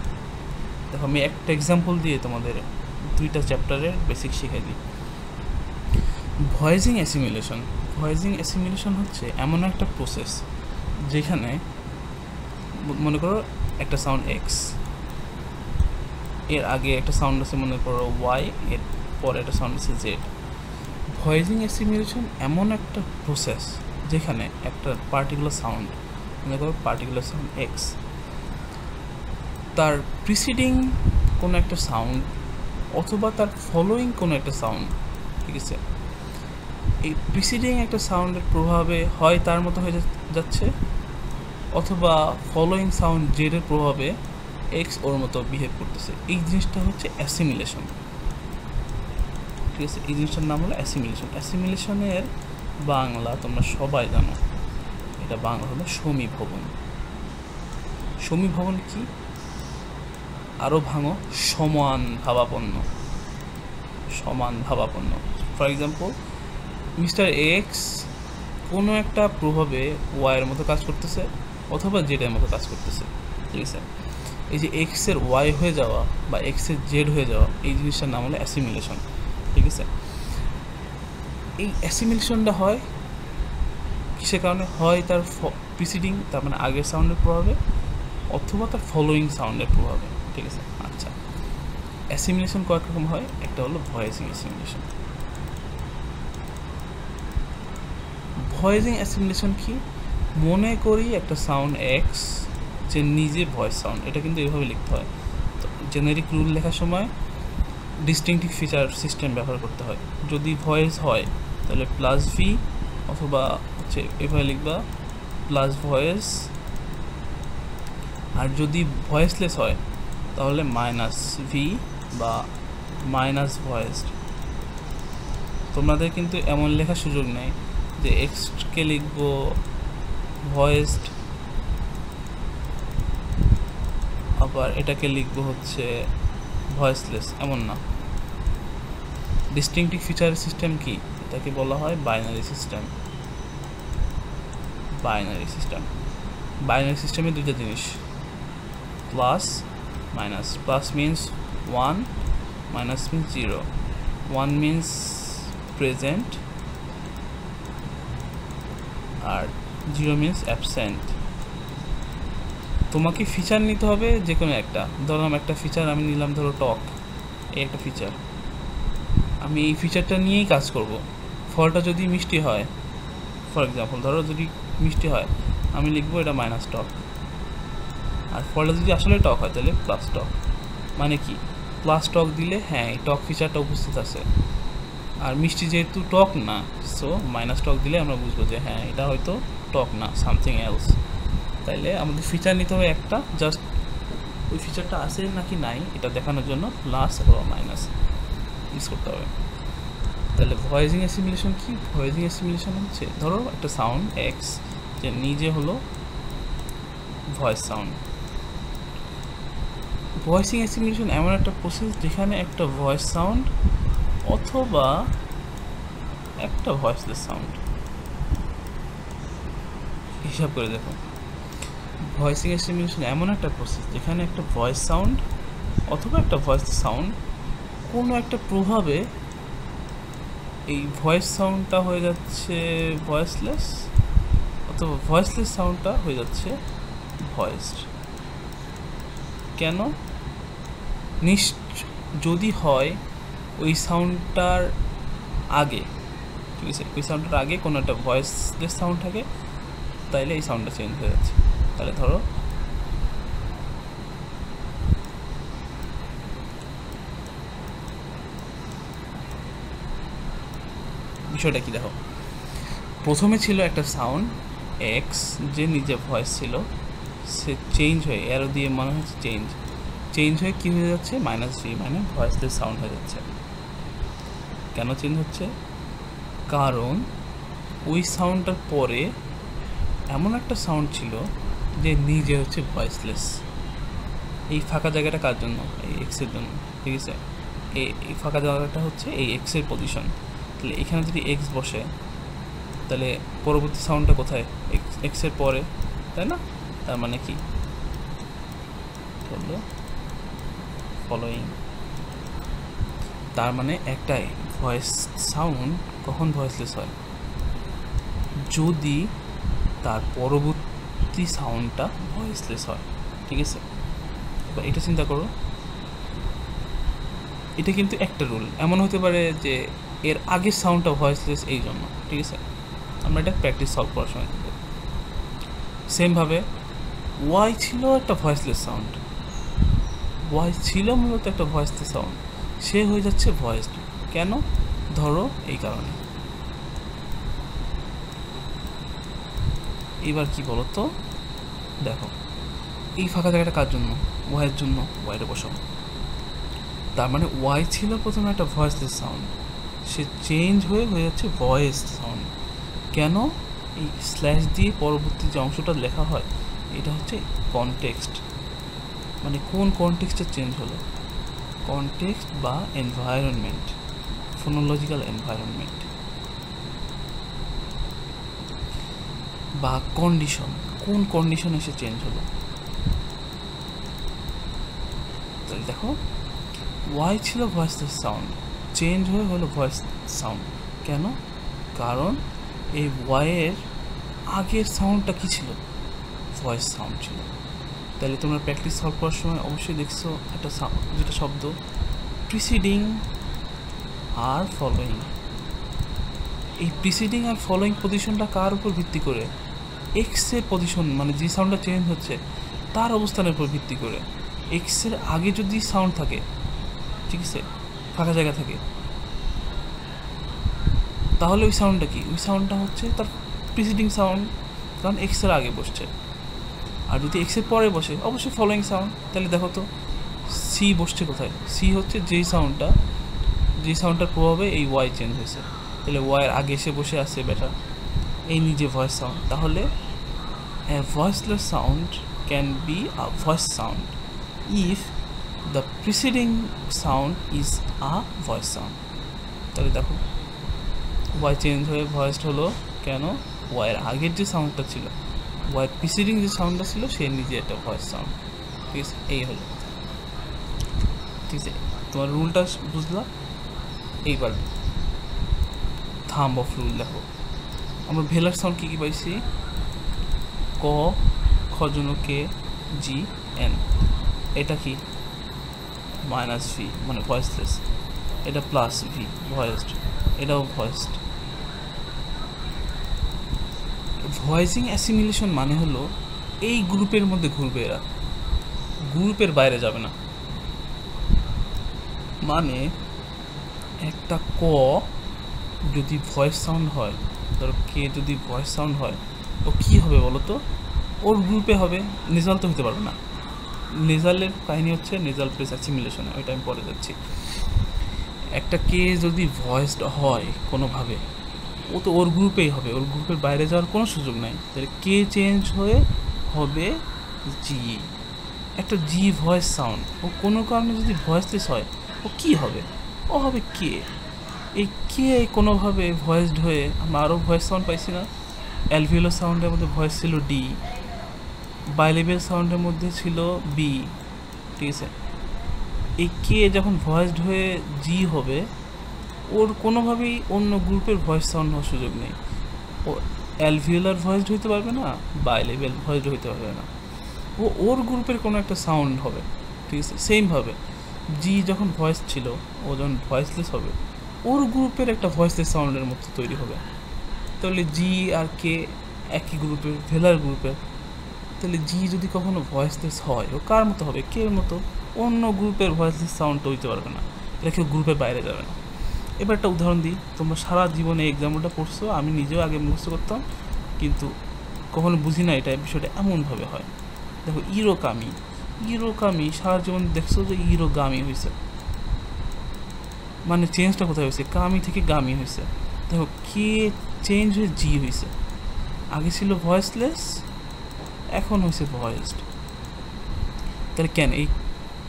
দেখো আমি একটা এক্সাম্পল দিয়ে তোমাদের 2টা চ্যাপ্টারের বেসিক শিখিয়ে দিই। ভয়েসিং অ্যাসিমিলেশন হচ্ছে এমন একটা প্রসেস যেখানে মনে করো একটা সাউন্ড এক্স, এর আগে একটা সাউন্ড আছে মনে করো ওয়াই, এর পরে একটা সাউন্ড আছে জেড। ভয়েসিং অ্যাসিমিলেশন এমন একটা প্রসেস যেখানে একটা পার্টিকুলার সাউন্ড, মনে করো পার্টিকুলার সাউন্ড এক্স, তার প্রিসিডিং কোনো একটা সাউন্ড অথবা তার ফলোয়িং কোনো একটা সাউন্ড, ঠিক আছে, এই প্রিসিডিং একটা সাউন্ডের প্রভাবে হয় তার মতো হয়ে যাচ্ছে, অথবা ফলোয়িং সাউন্ড জেডের প্রভাবে এক্স ওর মতো বিহেভ করতেছে। এই জিনিসটা হচ্ছে অ্যাসিমিলেশন, ঠিক আছে। এই জিনিসটার নাম হলো অ্যাসিমিলেশন। অ্যাসিমিলেশনের বাংলা তোমরা সবাই জানো, এটা বাংলা হলো সমীভবন। সমীভবন কি? আরও ভাঙো, সমান ভাবাপন্ন। ফর এক্সাম্পল, মিস্টার এক্স কোনো একটা প্রভাবে ওয়াইয়ের মতো কাজ করতেছে অথবা জেডের মতো কাজ করতেছে, ঠিক আছে। এই যে এক্সের ওয়াই হয়ে যাওয়া বা এক্সের জেড হয়ে যাওয়া, এই জিনিসটার নাম হলো অ্যাসিমিলেশন, ঠিক আছে। এই অ্যাসিমিলেশনটা হয় কিসের কারণে? হয় তার প্রিসিডিং, তার মানে আগের সাউন্ডের প্রভাবে, অথবা তার ফলোয়িং সাউন্ডের প্রভাবে, ঠিক আছে। আচ্ছা, অ্যাসিমিলেশন কয়েক রকম হয়, একটা হলো ভয়েসিং অ্যাসিমিলেশন। ভয়েসিং অ্যাসিমিলেশন কি? মনে করি একটা সাউন্ড এক্স যে নিজে ভয়েস সাউন্ড, এটা কিন্তু এইভাবে লিখতে হয়। তো জেনারিক রুল লেখার সময় ডিস্টিংটিভ ফিচার সিস্টেম ব্যবহার করতে হয়। যদি ভয়েস হয় তাহলে প্লাস ভি, অথবা হচ্ছে এভাবে লিখবা প্লাস ভয়েস, আর যদি ভয়েসলেস হয় তাহলে মাইনাস ভি বা মাইনাস ভয়েসড। তোমাদের কিন্তু এমন লেখার সুযোগ নেই যে এক্সকে লিখবো ভয়েসড, আবার এটাকে লিখবো হচ্ছে ভয়েসলেস, এমন না। ডিস্টিংটিভ ফিচার সিস্টেম কি? এটাকে বলা হয় বাইনারি সিস্টেম। বাইনারি সিস্টেমে দুইটা জিনিস, plus minus. Plus means 1, minus means 0। 1 means present আর 0 মিনস অ্যাবসেন্ট। তোমাকে ফিচার নিতে হবে যে কোনো একটা। ধরলাম একটা ফিচার আমি নিলাম, ধরো টক, এই একটা ফিচার, আমি এই ফিচারটা নিয়েই কাজ করব। ফলটা যদি মিষ্টি হয়, ফর এক্সাম্পল ধরো যদি মিষ্টি হয়, আমি লিখবো এটা মাইনাস টক। আর ফলটা যদি আসলে টক হয় তাহলে প্লাস টক। মানে কি? প্লাস টক দিলে হ্যাঁ এই টক ফিচারটা উপস্থিত আছে, আর মিষ্টি যেহেতু টক না, সো মাইনাস টক দিলে আমরা বুঝবো যে হ্যাঁ এটা হয়তো টক না, সামথিং এলস। তাইলে আমাদের ফিচার নিতে হবে একটা, জাস্ট ওই ফিচারটা আছে নাকি নাই এটা দেখানোর জন্য প্লাস অথবা মাইনাস ইউজ করতে হবে। তাহলে ভয়েসিং অ্যাসিমিলেশন কি? ভয়েসিং অ্যাসিমিলেশন হচ্ছে ধরো একটা সাউন্ড এক্স যে নিজে হলো ভয়েস সাউন্ড। ভয়েসিং অ্যাসিমিলেশন এমন একটা প্রসেস যেখানে একটা ভয়েস সাউন্ড অথবা একটা ভয়েসলেস সাউন্ড, হিসাব করে দেখো, ভয়েসিং অ্যাসিমিলেশন এমন একটা প্রসেস যেখানে একটা ভয়েস সাউন্ড অথবা একটা ভয়েস সাউন্ড কোনো একটা প্রভাবে এই ভয়েস সাউন্ডটা হয়ে যাচ্ছে ভয়েসলেস, অথবা ভয়েসলেস সাউন্ডটা হয়ে যাচ্ছে ভয়েসড। কেন? যদি হয় ওই সাউন্ডটার আগে, ঠিক আছে, ওই সাউন্ডটার আগে কোনো একটা ভয়েসলেস সাউন্ড থাকে, তাইলে এই সাউন্ডটা চেঞ্জ হয়ে যাচ্ছে। তাহলে ধরো বিষয়টা কি, দেখো প্রথমে ছিল একটা সাউন্ড এক্স যে নিজে ভয়েস ছিল, সে চেঞ্জ হয়ে অ্যারো দিয়ে মনে হচ্ছে চেঞ্জ হয়ে কী হয়ে যাচ্ছে মাইনাস ভি, মানে ভয়েসলেস সাউন্ড হয়ে যাচ্ছে। কেন চেঞ্জ হচ্ছে? কারণ ওই সাউন্ডটার পরে এমন একটা সাউন্ড ছিল যে নিজে হচ্ছে ভয়েসলেস। এই ফাঁকা জায়গাটা কার জন্য? এই এক্সের জন্য। ঠিক আছে। এই ফাঁকা জায়গাটা হচ্ছে এই এক্সের পজিশন। তাহলে এখানে যদি এক্স বসে তাহলে পরবর্তী সাউন্ডটা কোথায়? এক্সের পরে, তাই না? তার মানে কি হলো ফলোয়িং। তার মানে একটা ভয়েস সাউন্ড কখন ভয়েসলেস হয়? যদি তার পরবর্তী সাউন্ডটা ভয়েসলেস হয়, ঠিক আছে। এবার এটা চিন্তা করো, এটা কিন্তু একটা রুল। এমন হতে পারে যে এর আগের সাউন্ডটা ভয়েসলেস এই জন্য, ঠিক আছে। আমরা এটা প্র্যাকটিস সলভ করার সময় দেখব। সেমভাবে ওয়াই ছিল একটা ভয়েসলেস সাউন্ড, ওয়াই ছিল মূলত একটা ভয়েসলেস সাউন্ড, সে হয়ে যাচ্ছে ভয়েসড। কেন? ধরো এই কারণে। এবার কি বলো তো, দেখো এই ফাঁকা জায়গাটা কার জন্য? ওয়াইয়ের জন্য। ওয়াইটা বসাবো। তার মানে ওয়াই ছিল প্রথমে একটা ভয়েসলেস সাউন্ড, সে চেঞ্জ হয়ে যাচ্ছে ভয়েস সাউন্ড। কেন? এই স্ল্যাশ দিয়ে পরবর্তী যে অংশটা লেখা হয় এটা হচ্ছে কনটেক্সট, মানে কোন কনটেক্সটে চেঞ্জ হলো। কনটেক্সট বা এনভায়রনমেন্ট, ফোনোলজিক্যাল এনভায়রনমেন্ট বা কন্ডিশন, কোন কন্ডিশনে এসে চেঞ্জ হলো। তাহলে দেখো ওয়াই ছিল ভয়েসলেস সাউন্ড, চেঞ্জ হয়ে হলো ভয়েস সাউন্ড। কেন? কারণ এই ওয়াইয়ের আগের সাউন্ডটা কী ছিল? ভয়েস সাউন্ড ছিল। তাহলে তোমরা প্র্যাকটিস সলভ করার সময় অবশ্যই দেখছো একটা যেটা শব্দ প্রিসিডিং আর ফলোয়িং। এই প্রিসিডিং আর ফলোয়িং পজিশনটা কার উপর ভিত্তি করে? এক্সের পজিশন, মানে যে সাউন্ডটা চেঞ্জ হচ্ছে তার অবস্থানের উপর ভিত্তি করে। এক্সের আগে যদি সাউন্ড থাকে, ঠিক আছে, ফাঁকা জায়গা থাকে, তাহলে ওই সাউন্ডটা কি? ওই সাউন্ডটা হচ্ছে তার প্রিসিডিং সাউন্ড, কারণ এক্সের আগে বসছে। আর যদি এক্সের পরে বসে অবশ্যই ফলোয়িং সাউন্ড। তাহলে দেখো তো সি বসছে কোথায়? সি হচ্ছে যেই সাউন্ডটার প্রভাবে এই ওয়াই চেঞ্জ হয়েছে। তাহলে ওয়াইয়ের আগে এসে বসে আছে বেটা এই নিজে ভয়েস সাউন্ড। তাহলে a voiceless sound can be a voice sound if the preceding sound is a voice sound. তাহলে দেখো ওয়াই চেঞ্জ হয়ে ভয়েসড হলো কেন? ওয়াইয়ের আগের যে সাউন্ডটা ছিল, ওয়াইয়ের প্রিসিডিং যে সাউন্ডটা ছিল, সে নিজে একটা ভয়েস সাউন্ড, ঠিক আছে। এই হলো, ঠিক আছে। তোমার রুলটা বুঝলা? এইবার থাম্ব অফ রুল দেখো, আমরা ভেলার সাউন্ড কী কী পাইছি? ক, খজন কে, জি, এন। এটা কি? মাইনাস ভি মানে ভয়েসলেস। এটা প্লাস ভি ভয়েসড, এটাও ভয়েসড। ভয়েসিং অ্যাসিমিলেশন মানে হলো এই গ্রুপের মধ্যে ঘুরবে, এরা গ্রুপের বাইরে যাবে না। মানে একটা ক যদি ভয়েস সাউন্ড হয়, ধরো কে যদি ভয়েস সাউন্ড হয়, ও কী হবে বলো তো? ওর গ্রুপে হবে, নেজাল তো হতে পারবে না। নেজালের কাহিনী হচ্ছে নেজাল প্রেস অ্যাসিমিলেশনে, ওইটা আমি পরে যাচ্ছি। একটা কে যদি ভয়েসড হয় কোনোভাবে, ও তো ওর গ্রুপেই হবে, ওর গ্রুপের বাইরে যাওয়ার কোনো সুযোগ নাই। তাহলে কে চেঞ্জ হয়ে হবে জি, একটা জি ভয়েস সাউন্ড। ও কোনো কারণে যদি ভয়েসলেস হয়, ও কী হবে? ও হবে কে। এই কে কোনোভাবে ভয়েসড হয়ে আমরা আরও ভয়েস সাউন্ড পাইছি না? অ্যালভিওলার সাউন্ডের মধ্যে ভয়েস ছিল ডি, বাইলেবিয়াল সাউন্ডের মধ্যে ছিল বি, ঠিক আছে। এই কে যখন ভয়েসড হয়ে জি হবে, ওর কোনোভাবেই অন্য গ্রুপের ভয়েস সাউন্ড হওয়ার সুযোগ নেই। ও অ্যালভিওলার ভয়েসড হইতে পারবে না, বাইলেবিয়াল ভয়েসড হইতে পারবে না, ও ওর গ্রুপের কোনো একটা সাউন্ড হবে, ঠিক আছে। সেমভাবে জি যখন ভয়েস ছিল, ও যখন ভয়েসলেস হবে, ওর গ্রুপের একটা ভয়েসলেস সাউন্ডের মতো তৈরি হবে। তাহলে জি আর কে একই গ্রুপের, ভেলার গ্রুপের। তাহলে জি যদি কখনো ভয়েসলেস হয়, ও কার মতো হবে? কে এর মতো। অন্য গ্রুপের ভয়েসলেস সাউন্ড হইতে পারবে না, এটা কেউ গ্রুপের বাইরে যাবে না। এবার একটা উদাহরণ দিই, তোমরা সারা জীবনে এক্সাম্পলটা পড়ছো, আমি নিজেও আগে মুখস্থ করতাম, কিন্তু কখনো বুঝি না এটা বিষয়টা এমনভাবে হয়। দেখো ইরোকামি, ইরোকামি সারা জীবন দেখছো যে ইরোগামি হয়েছে, মানে চেঞ্জটা কোথায় হয়েছে? কামি থেকে গামি হয়েছে। দেখো কে চেঞ্জ হয়ে জি হয়েছে, আগে ছিল ভয়েসলেস, এখন হয়েছে ভয়েসড। তাহলে কেন? এই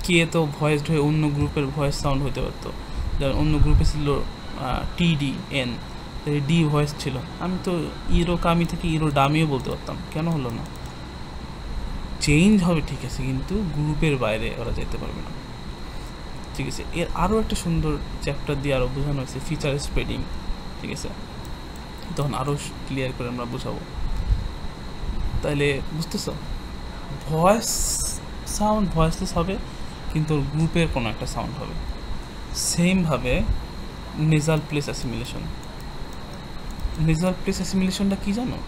কে তো ভয়েসড হয়ে অন্য গ্রুপের ভয়েস সাউন্ড হতে পারতো, যেমন অন্য গ্রুপে ছিল টিডি এন, ডি ভয়েস ছিল, আমি তো ইরো কামি থেকে ইরো ডামিও বলতে পারতাম, কেন হলো না? চেঞ্জ হবে ঠিক আছে, কিন্তু গ্রুপের বাইরে ওরা যেতে পারবে না, ঠিক আছে। এর আরও একটা সুন্দর চ্যাপ্টার দিয়ে আরও বোঝানো হয়েছে ফিচার স্প্রেডিং, ঠিক আছে, তখন আরও ক্লিয়ার করে আমরা বোঝাবো। তাইলে বুঝতেছ, ভয়েস সাউন্ড ভয়েসলেস হবে, কিন্তু গ্রুপের কোনো একটা সাউন্ড হবে। সেমভাবে nasal place assimilation, nasal place অ্যাসিমিলেশনটা কী জানো?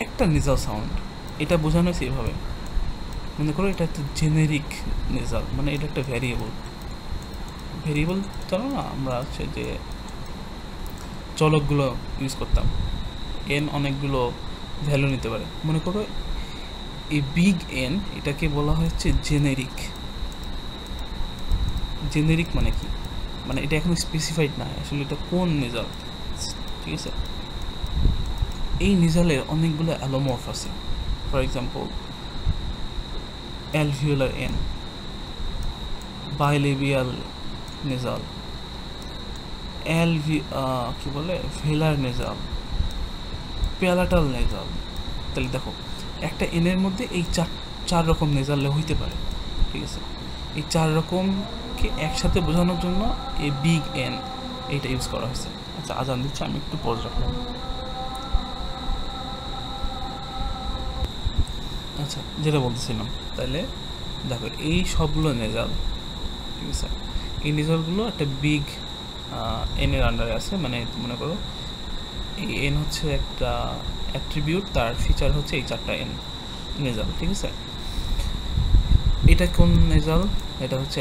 একটা নেজাল সাউন্ড, এটা বোঝানো হয়েছে এইভাবে, মনে করো এটা একটা জেনেরিক নেজাল, মানে এটা একটা ভ্যারিয়েবল জানো না, আমরা হচ্ছে যে চলকগুলো ইউজ করতাম, এন অনেকগুলো ভ্যালু নিতে পারে, মনে করো এই বিগ এন, এটাকে বলা হচ্ছে জেনেরিক। জেনেরিক মানে কি? মানে এটা এখন স্পেসিফাইড না আসলে এটা কোন নেজাল, ঠিক আছে। এই নেজালের অনেকগুলো অ্যালোমর্ফ আছে, for example alveolar n, bilabial nasal, কি বলে ভেলার নেজাল, প্যালাটাল নেজাল। তাহলে দেখো একটা এনের মধ্যে এই চার রকম নেজাল হইতে পারে, ঠিক আছে। এই চার রকমকে একসাথে বোঝানোর জন্য এই বিগ এন এইটা ইউজ করা হয়েছে। আচ্ছা আজান দিচ্ছে, আমি একটু পজ রাখলাম। আচ্ছা যেটা বলতেছিলাম, তাহলে দেখো এই সবগুলো নেজাল, ঠিক আছে, এই নেজালগুলো একটা বিগ এনের আন্ডারে আছে, মানে মনে করো এই এন হচ্ছে একটা অ্যাট্রিবিউট, তার ফিচার হচ্ছে এই চারটা এন নেজাল, ঠিক আছে। এটা কোন নেজাল? এটা হচ্ছে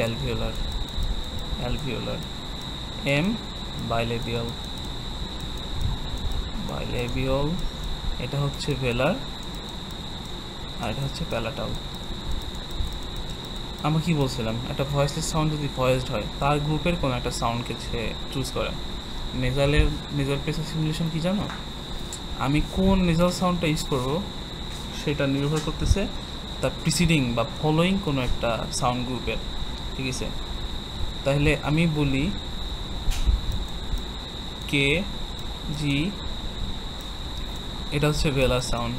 অ্যালভিওলার এম বাইলেবিয়াল, এটা হচ্ছে ভেলার, আর এটা হচ্ছে প্যালাটাল। আমরা কি বলছিলাম, একটা ভয়েসলেস সাউন্ড যদি ভয়েসড হয়, তার গ্রুপের কোনো একটা সাউন্ডকে সে চুজ করে। নেজাল প্লেস অ্যাসিমিলেশন কি জানো? আমি কোন নেজাল সাউন্ডটা ইউজ করব সেটা নির্ভর করতেছে তার প্রিসিডিং বা ফলোয়িং কোনো একটা সাউন্ড গ্রুপের, ঠিক আছে। তাহলে আমি বলি কে জি, এটা হচ্ছে ভেলার সাউন্ড।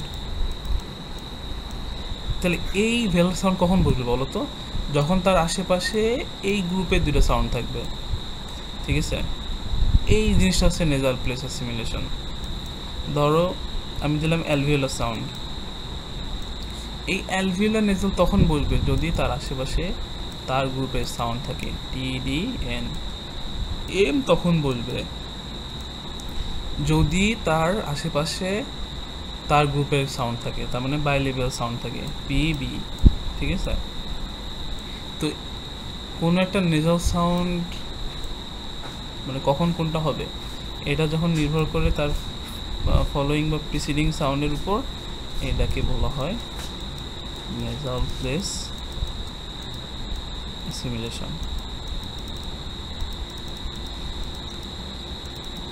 তাহলে এই ভেলার সাউন্ড কখন বলবে বলো তো? যখন তার আশেপাশে এই গ্রুপের দুটো সাউন্ড থাকবে, ঠিক আছে। এই জিনিসটা হচ্ছে নেজাল প্লেস অ্যাসিমিলেশন। ধরো আমি দিলাম অ্যালভিওলার সাউন্ড, এই অ্যালভিওলার নেজাল তখন বলবে যদি তার আশেপাশে তার গ্রুপের সাউন্ড থাকে, টি ডি এন। এম তখন বলবে যদি তার আশেপাশে তার গ্রুপের সাউন্ড থাকে, তার মানে বাইলেবিয়াল সাউন্ড থাকে, পি বি, ঠিক আছে। তো কোনো একটা নেজাল সাউন্ড মানে কখন কোনটা হবে, এটা যখন নির্ভর করে তার ফলোয়িং বা প্রিসিডিং সাউন্ডের উপর, এটাকে বলা হয় নেজাল প্লেস অ্যাসিমিলেশন।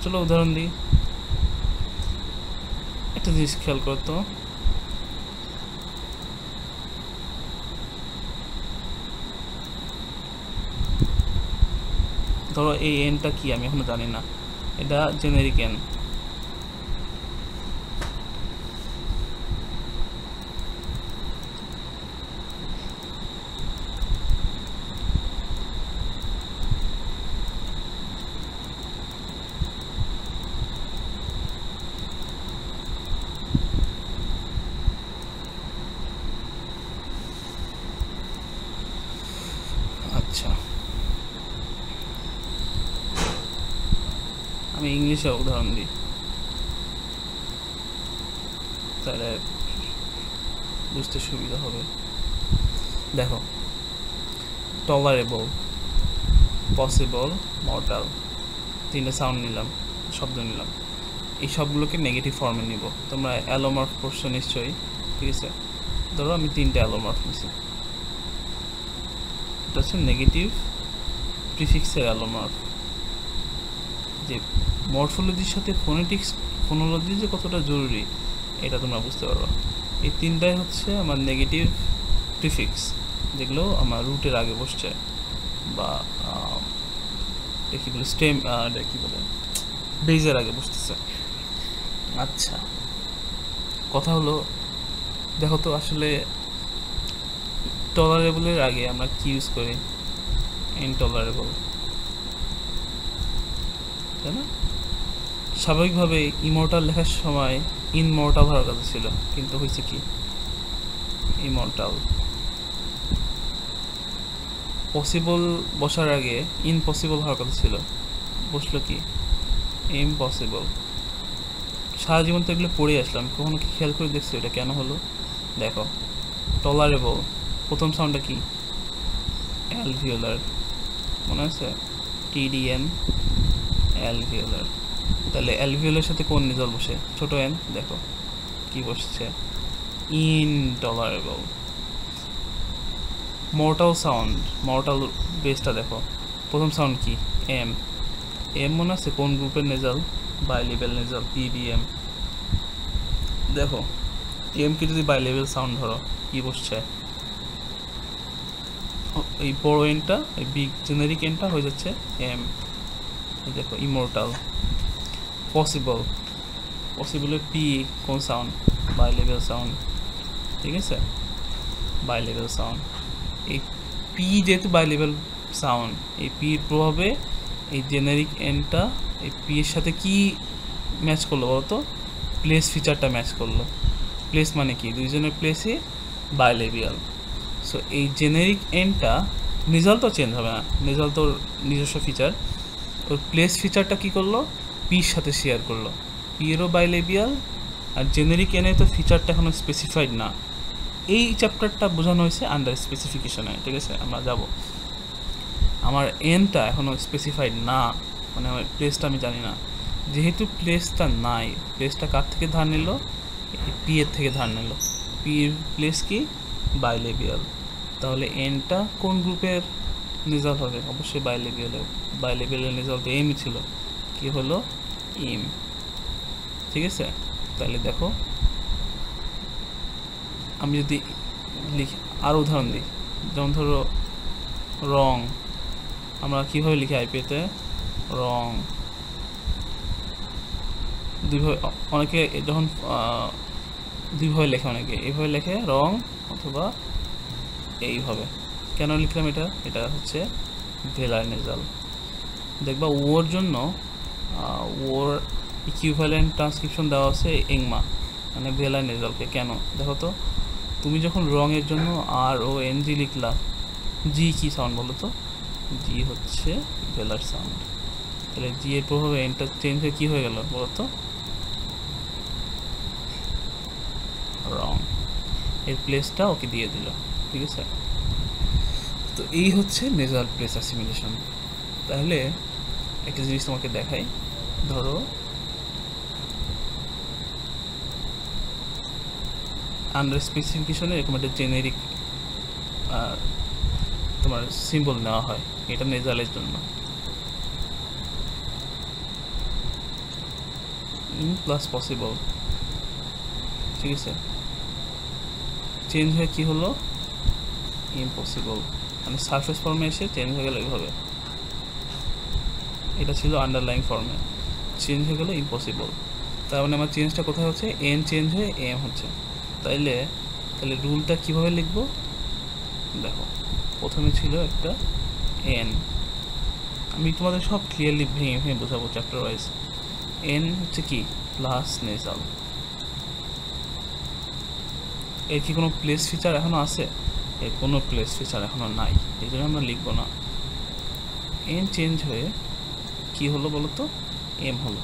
চলো উদাহরণ দিই। একটা জিনিস খেয়াল করতো, ধরো এই এনটা কি আমি এখনো জানি না, এটা জেনেরিক এন, আচ্ছা আমি ইংলিশে উদাহরণ দিই তাহলে বুঝতে সুবিধা হবে। দেখো টলারেবল, পসিবল, মর্টাল, তিনটে সাউন্ড নিলাম, শব্দ নিলাম, এই সবগুলোকে নেগেটিভ ফর্মে নিব। তোমরা অ্যালোমর্ফ পড়ছো নিশ্চয়ই, ঠিক আছে। ধরো আমি তিনটে অ্যালোমর্ফ নিছি, এটা হচ্ছে নেগেটিভ প্রিফিক্সের অ্যালোমর্ফ। যে মরফোলজির সাথে ফোনোলজি যে কতটা জরুরি এটা তোমরা বুঝতে পারো। এই তিনটাই হচ্ছে আমার নেগেটিভ প্রিফিক্স, যেগুলো আমার রুটের আগে বসছে, বা কি বলে স্টেম, কি বলে বেজের আগে বসতেছে। আচ্ছা, কথা হলো, দেখো তো আসলে টলারেবলের আগে আমরা কি ইউজ করি? ইনটলারেবল, তাই না? স্বাভাবিকভাবে ইমর্টাল লেখার সময় ইনমর্টাল হওয়ার কথা ছিল, কিন্তু হয়েছে কি ইমর্টাল। পসিবল বসার আগে ইম্পসিবল হওয়ার কথা ছিল, বসলো কি ইম্পসিবল। সারা জীবন তো এগুলো পড়ে আসলাম, কখনো কি খেয়াল করে দেখছো এটা কেন হলো? দেখো, টলারেবল প্রথম সাউন্ডটা কি? অ্যালভিওলার, মনে আছে? TDN, alveolar. তাহলে অ্যালভিওলার সাথে কোন নেজাল বসে? ছোট এন, দেখো কি বসছে, ইনটলারেবল। মর্টাল সাউন্ড, মর্টাল বেসটা দেখো, প্রথম সাউন্ড কি? এম। এম মনে আছে কোন গ্রুপের নেজাল? বাইলেভেল nasal, PBM। দেখো এমকে যদি বাইলেভেল সাউন্ড ধরো, কি বসছে? এই বড় এনটা, এই বিগ জেনারিক এনটা হয়ে যাচ্ছে এম। এই দেখো ইমর্টাল। পসিবল, পসিবলের পি কোন সাউন্ড? বাইলেভেল সাউন্ড, ঠিক আছে? বাইলেভেল সাউন্ড। এই পি যেহেতু বাইলেভেল সাউন্ড, এই পির প্রভাবে এই জেনারিক এনটা এই পি এর সাথে কি ম্যাচ করলো বলতো? প্লেস ফিচারটা ম্যাচ করলো। প্লেস মানে কি? দুইজনের প্লেসে বাইলেভিয়াল। সো এই জেনেরিক এনটা নিজাল তো চেঞ্জ হবে না, নিজাল তোর নিজস্ব ফিচার, ওর প্লেস ফিচারটা কি করলো? পির সাথে শেয়ার করলো। পিরও বাইলেভিয়াল, আর জেনেরিক এনে তো ফিচারটা এখনো স্পেসিফাইড না। এই চ্যাপ্টারটা বোঝানো হয়েছে আন্ডার স্পেসিফিকেশনে, ঠিক আছে? আমরা যাব, আমার এনটা এখনো স্পেসিফাইড না, মানে আমার প্লেসটা আমি জানি না। যেহেতু প্লেসটা নাই, প্লেসটা কার থেকে ধার নিল? পি এর থেকে ধার নিল। পির প্লেস কি? বাইলেভিয়াল। তাহলে এনটা কোন গ্রুপের নিজাল হবে? অবশ্যই বাইলেভিয়ালের। বাইলেভিয়ালের নিজাল তো এমই ছিল, কি হলো? ইম, ঠিক আছে? তাহলে দেখো, আমি যদি লিখি, আরও উদাহরণ দিই, যেমন ধরো রং, আমরা কীভাবে লিখি আইপিতে? রং দুইভাবে, অনেকে যখন দুইভাবে লেখে, অনেকে এইভাবে লেখে রং, অথবা এইভাবে। কেন লিখলাম এটা? এটা হচ্ছে ভেলার নেজাল। দেখবা ওর জন্য ওর ইকুইভ্যালেন্ট ট্রান্সক্রিপশন দেওয়া আছে এংমা, মানে ভেলার নেজালকে। কেন দেখো তো, তুমি যখন রঙের জন্য RONG লিখলা, জি কি সাউন্ড বলো তো? জি হচ্ছে ভেলার সাউন্ড। তাহলে জি এর প্রভাবে এনটা চেঞ্জ হয়ে কী হয়ে গেল বলো তো? রং। এর প্লেসটা ওকে দিয়ে দিল, ঠিক আছে? তো এই হচ্ছে নেজাল প্লেস অ্যাসিমিলেশন। তাহলে একটা জিনিস তোমাকে দেখাই, ধরো আন্ডার স্পেসিফিকেশনে এরকম একটা জেনেরিক তোমার সিম্বল নেওয়া হয়, এটা নেজালের জন্য। ইন প্লাস পসিবল, ঠিক আছে? চেঞ্জ হয়ে কী হলো? ইম্পসিবল, মানে সারফেস ফর্মে এসে চেঞ্জ হয়ে গেল এইভাবে। এটা ছিল আন্ডারলাইং ফর্মে, চেঞ্জ হয়ে গেল ইম্পসিবল। তার মানে আমার চেঞ্জটা কোথায় হচ্ছে? এন চেঞ্জ হয়ে এম হচ্ছে। তাহলে রুলটা কীভাবে লিখব? দেখো, প্রথমে ছিল একটা এন, আমি তোমাদের সব ক্লিয়ারলি ভেঙে ভেঙে বোঝাবো চ্যাপ্টার ওয়াইজ। এন হচ্ছে কি? Plus nasal. এর কি কোনো প্লেস ফিচার এখনও আছে? এর কোনো প্লেস ফিচার এখনও নাই, এই জন্য আমরা লিখবো না। এন চেঞ্জ হয়ে কি হলো বলো তো? এম হলো।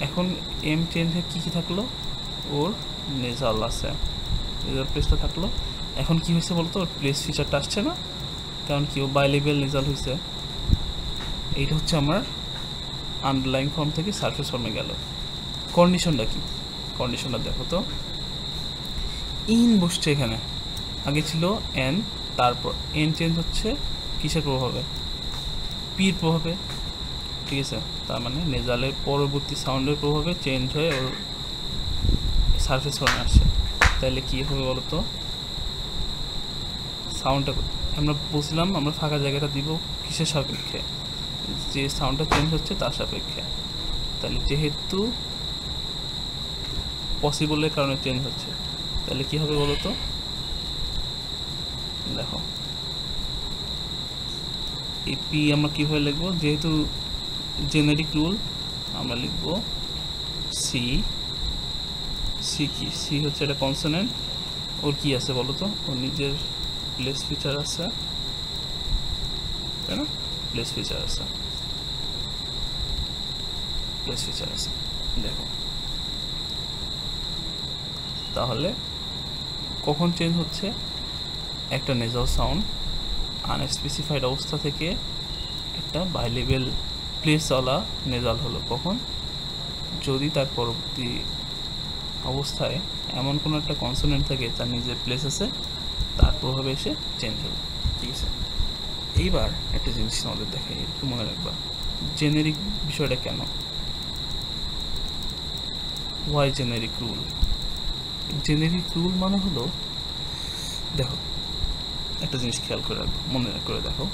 এখন এম চেঞ্জ হয়ে কী কী থাকলো? ওর নেজাল আছে, নেজাল প্লেসটা থাকলো। এখন কি হয়েছে বলতো? ওর প্লেস ফিচারটা আসছে না, কারণ কি? ও বাইলেভেল নেজাল হয়েছে। এইটা হচ্ছে আমার আন্ডারলাইং ফর্ম থেকে সারফেস ফর্মে গেল। কন্ডিশনটা কি? কন্ডিশনটা দেখো তো, ইন বসছে এখানে, আগে ছিল এন, তারপর এন চেঞ্জ হচ্ছে কিসের প্রভাবে? পির প্রভাবে, ঠিক আছে? তার মানে নেজালের পরবর্তী সাউন্ডের প্রভাবে চেঞ্জ হয়ে ওর সারফেস ফর্মে আসছে। তাহলে কী হবে বলো তো? সাউন্ডটা আমরা বলছিলাম আমরা ফাঁকা জায়গাটা দিব কিসের সাপেক্ষে, যে সাউন্ডটা চেঞ্জ হচ্ছে তার সাপেক্ষে। তাহলে যেহেতু পসিবলের কারণে চেঞ্জ হচ্ছে, তাহলে কি হবে বলো তো? দেখো এই পি আমরা কীভাবে লিখবো, যেহেতু জেনেরিক রুল আমরা লিখব সি। সি কি? সি হচ্ছে একটা কনসোনেন্ট, ওর কি আছে বলো তো? ওর নিজের প্লেস ফিচার আছে, তাই না? প্লেস ফিচার আছে, প্লেস ফিচার আছে। দেখো তাহলে কখন চেঞ্জ হচ্ছে? একটা নেজাল সাউন্ড আনস্পেসিফাইড অবস্থা থেকে একটা বাইলেবেল প্লেসওয়ালা নেজাল হলো কখন? যদি তার পরবর্তী অবস্থায় এমন কোনো একটা কনসোনেন্ট থাকে তার নিজের প্লেস আছে, তার প্রভাবে এসে চেঞ্জ হবে। ঠিক আছে, এইবার একটা জিনিস আমাদের দেখাই, একটু মনে রাখবা জেনেরিক বিষয়টা কেন, why generic rule. Generic rule মানে হলো, দেখো একটা জিনিস খেয়াল করে রাখবো, মনে করে দেখো,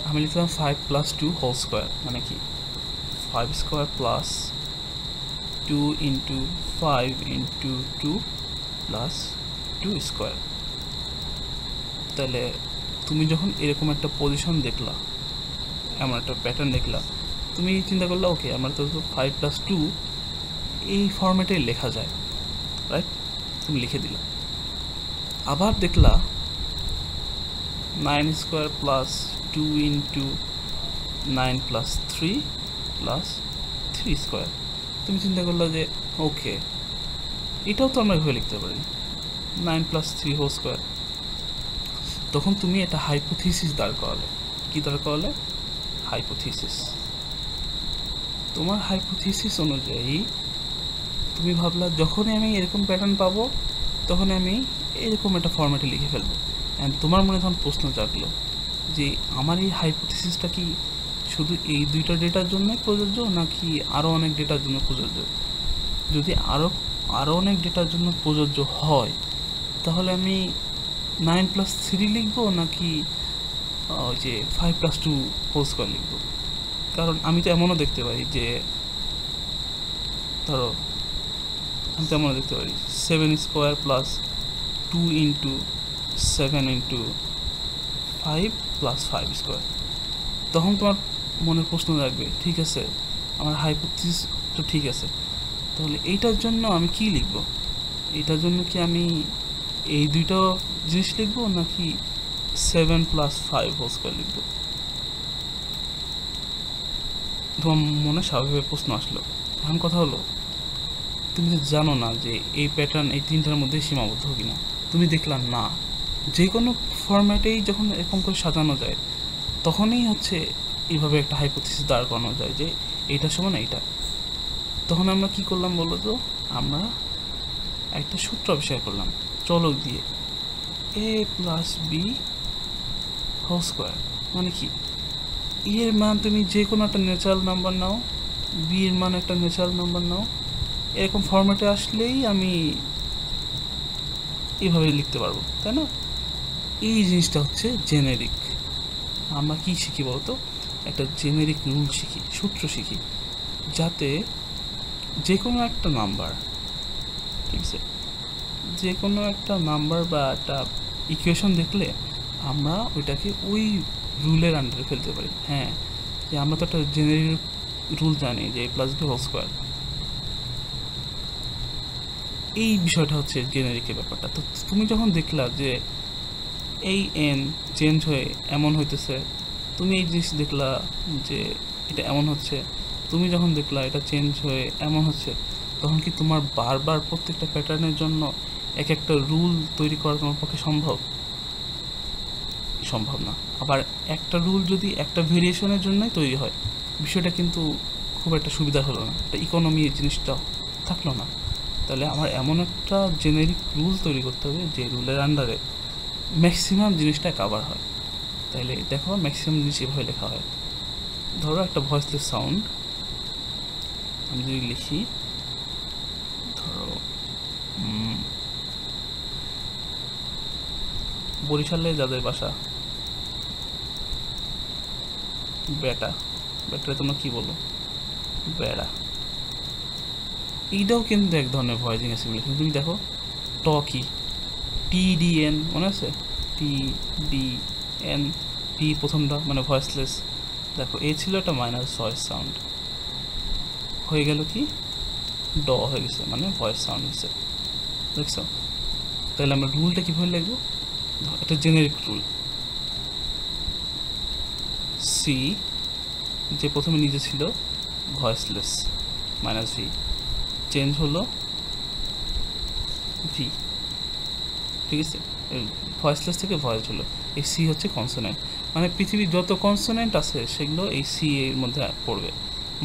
আমি লিখলাম 5 + 2 হোল স্কোয়ার, মানে কি 5 স্কোয়ার প্লাস 2 × 5 × 2 প্লাস 2 স্কোয়ার। তাহলে তুমি যখন এরকম একটা পজিশন দেখলা, এমন একটা প্যাটার্ন দেখলা, তুমি চিন্তা করলে ওকে আমার তো 5 + 2 এই ফর্ম্যাটে লেখা যায়, রাইট? তুমি লিখে দিলা। আবার দেখলা 9 স্কোয়ার প্লাস 2 × 9 + 3 + 3 স্কোয়ার। তুমি চিন্তা করলা যে ওকে এটাও তো আমরা এভাবে লিখতে পারি, 9 + 3 হোল স্কোয়ার। তখন তুমি এটা হাইপোথিসিস দাঁড় করালে। কি দাঁড় করালে? হাইপোথিসিস। তোমার হাইপোথিসিস অনুযায়ী তুমি ভাবলা যখনই আমি এরকম প্যাটার্ন পাবো তখন আমি এরকম একটা ফরম্যাটে লিখে ফেলবো। অ্যান্ড তোমার মনে তখন প্রশ্ন জাগলো যে আমার এই হাইপোথিসিসটা কি শুধু এই দুইটা ডেটার জন্য প্রযোজ্য নাকি আরও অনেক ডেটার জন্য প্রযোজ্য? যদি আরও অনেক ডেটার জন্য প্রযোজ্য হয় তাহলে আমি 9 + 3 লিখবো নাকি ওই যে 5 + 2 হোল স্কোয়ার লিখবো? কারণ আমি তো এমনও দেখতে পারি যে ধরো আমি তো এমনও দেখতে পারি 7 স্কোয়ার প্লাস 2 × 7 × 5 + 5 স্কোয়ার। তখন তোমার মনের প্রশ্ন রাখবে ঠিক আছে আমার হাইপোথিসিস তো ঠিক আছে, তাহলে এইটার জন্য আমি কি লিখব? এইটার জন্য কি আমি এই দুইটা জিনিস লিখবো নাকি 7 + 5 হোল স্কোয়ার লিখবো? তোমার মনে স্বাভাবিক প্রশ্ন আসলো। এখন কথা হলো তুমি তো জানো না যে এই প্যাটার্ন এই তিনটার মধ্যে সীমাবদ্ধ কিনা। তুমি দেখলাম না, যে কোনো ফরম্যাটেই যখন এরকম করে সাজানো যায় তখনই হচ্ছে এইভাবে একটা হাইপোথিসিস দাঁড় করানো যায় যে এইটার সমান এইটা। তখন আমরা কি করলাম বলো তো? আমরা একটা সূত্র আবিষ্কার করলাম চলক দিয়ে, a + b হোল স্কোয়ার। মানে কি এর মান তুমি যে কোনো একটা ন্যাচারাল নাম্বার নাও, বি এর মান একটা ন্যাচারাল নাম্বার নাও, এরকম ফরম্যাটে আসলেই আমি এভাবে লিখতে পারবো, তাই না? এই জিনিসটা হচ্ছে জেনেরিক। আমরা কি শিখি বলতো? একটা জেনেরিক রুল শিখি, সূত্র শিখি, যাতে যে কোনো একটা নাম্বার, ঠিক আছে, যে কোনো একটা নাম্বার বা একটা ইকুয়েশন দেখলে আমরা ওইটাকে ওই রুলের আন্ডারে ফেলতে পারি। হ্যাঁ, যে আমরা তো একটা জেনারেল রুল জানি যে a + b হোল স্কোয়ার। এই বিষয়টা হচ্ছে জেনারিকের ব্যাপারটা। তো তুমি যখন দেখলা যে এই n চেঞ্জ হয়ে এমন হইতেছে, তুমি এই জিনিস দেখলা যে এটা এমন হচ্ছে, তুমি যখন দেখলা এটা চেঞ্জ হয়ে এমন হচ্ছে, তখন কি তোমার বারবার প্রত্যেকটা প্যাটার্নের জন্য এক একটা রুল তৈরি করা তোমার পক্ষে সম্ভব? সম্ভব না। আবার একটা রুল যদি একটা ভেরিয়েশনের জন্যই তৈরি হয়, বিষয়টা কিন্তু খুব একটা সুবিধা হলো না, একটা ইকোনমি জিনিসটা থাকলো না। তাহলে আমার এমন একটা জেনেরিক রুল তৈরি করতে হবে যে রুলের আন্ডারে ম্যাক্সিমাম জিনিসটা কাভার হয়। তাহলে দেখো ম্যাক্সিমাম জিনিস এভাবে লেখা হয়। ধরো একটা ভয়েসলেস সাউন্ড আমি যদি লিখি বরিশালে যাদের বাসা, বেটা, বেটারে তোমরা কি বলো? বেড়া। এইটাও কিন্তু এক ধরনের ভয়েসিং অ্যাসিমিলেশন। তুমি দেখো ট কি, TDN মনে আছে? TDN, টি প্রথমটা মানে ভয়েসলেস। দেখো এই ছিল একটা মাইনাস ভয়েস সাউন্ড, হয়ে গেল কি ড হয়ে গেছে, মানে ভয়েস সাউন্ড হয়েছে। দেখছো? তাহলে আমরা রুলটা কীভাবে লিখবো? একটা জেনেরিক রুল, সি যে প্রথমে নিজে ছিল ভয়েসলেস মাইনাস ভি, চেঞ্জ হলো ভি, ঠিক আছে? ভয়েসলেস থেকে ভয়েস হলো, এই সি হচ্ছে কনসোনেন্ট, মানে পৃথিবীর যত কনসোনেন্ট আছে সেগুলো এই সি এর মধ্যে পড়বে।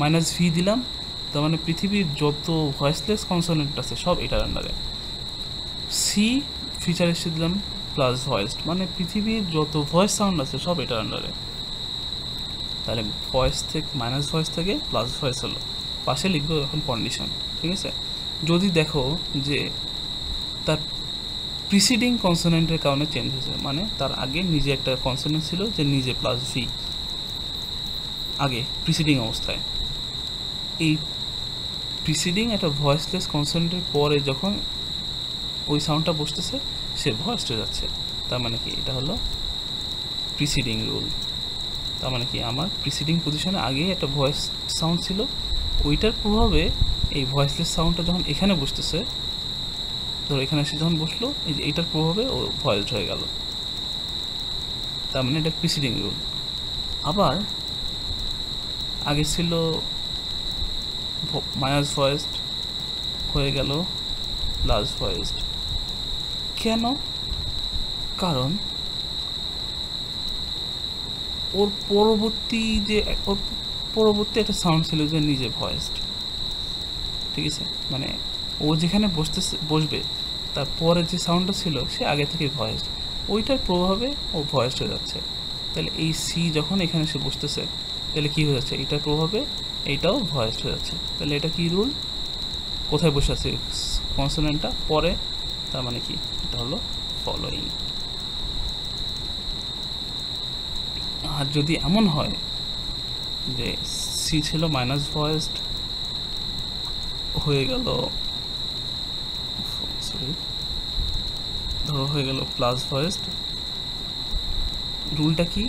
মাইনাস ভি দিলাম, তার মানে পৃথিবীর যত ভয়েসলেস কনসোনেন্ট আছে সব এটার আন্ডারে। সি ফিচার এসে দিলাম প্লাস ভয়েসড, মানে পৃথিবীর যত ভয়েস সাউন্ড আছে সব এটার আন্ডারে। তাহলে ভয়েস থেকে মাইনাস ভয়েস থেকে প্লাস ভয়েস হলো, পাশে লিখবো এখন কন্ডিশন, ঠিক আছে? যদি দেখো যে তার প্রিসিডিং কনসোনেন্টের কারণে চেঞ্জ হয়েছে, মানে তার আগে নিজে একটা কনসোনেন্ট ছিল যে নিজে প্লাস ভি আগে প্রিসিডিং অবস্থায়, এই প্রিসিডিং একটা ভয়েসলেস কনসোনেন্টের পরে যখন ওই সাউন্ডটা বসতেছে সে ভয়েসটা যাচ্ছে, তার মানে কি এটা হলো প্রিসিডিং রুল। তার মানে কি আমার প্রিসিডিং পজিশনে আগে একটা ভয়েস সাউন্ড ছিল, ওইটার প্রভাবে এই ভয়েসলেস সাউন্ডটা যখন এখানে বসতেছে, ধরো এখানে এসে যখন বসলো, এই যে এইটার প্রভাবে ও ভয়েসড হয়ে গেল, তার মানে এটা প্রিসিডিং রুল। আবার আগে ছিল মাইনাস ভয়েসড, হয়ে গেল প্লাস ভয়েসড। কেন? কারণ ওর পরবর্তী একটা সাউন্ড ছিল যে নিজে ভয়েসড, ঠিক আছে? মানে ও যেখানে বসবে তারপরে যে সাউন্ডটা ছিল সে আগে থেকে ভয়েসড, ওইটার প্রভাবে ও ভয়েসড হয়ে যাচ্ছে। তাহলে এই সি যখন এখানে এসে বসতেছে তাহলে কী হয়ে যাচ্ছে? এইটার প্রভাবে এইটাও ভয়েসড হয়ে যাচ্ছে। তাহলে এটা কি রুল? কোথায় বসে আছে কনসোনেন্টটা? পরে, তার মানে কি এটা হলো ফলোয়িং। আর যদি এমন হয় যে সি ছিল মাইনাস ভয়েসড, হয়ে গেল ধরো হয়ে গেল প্লাস ভয়েসড, রুলটা কি?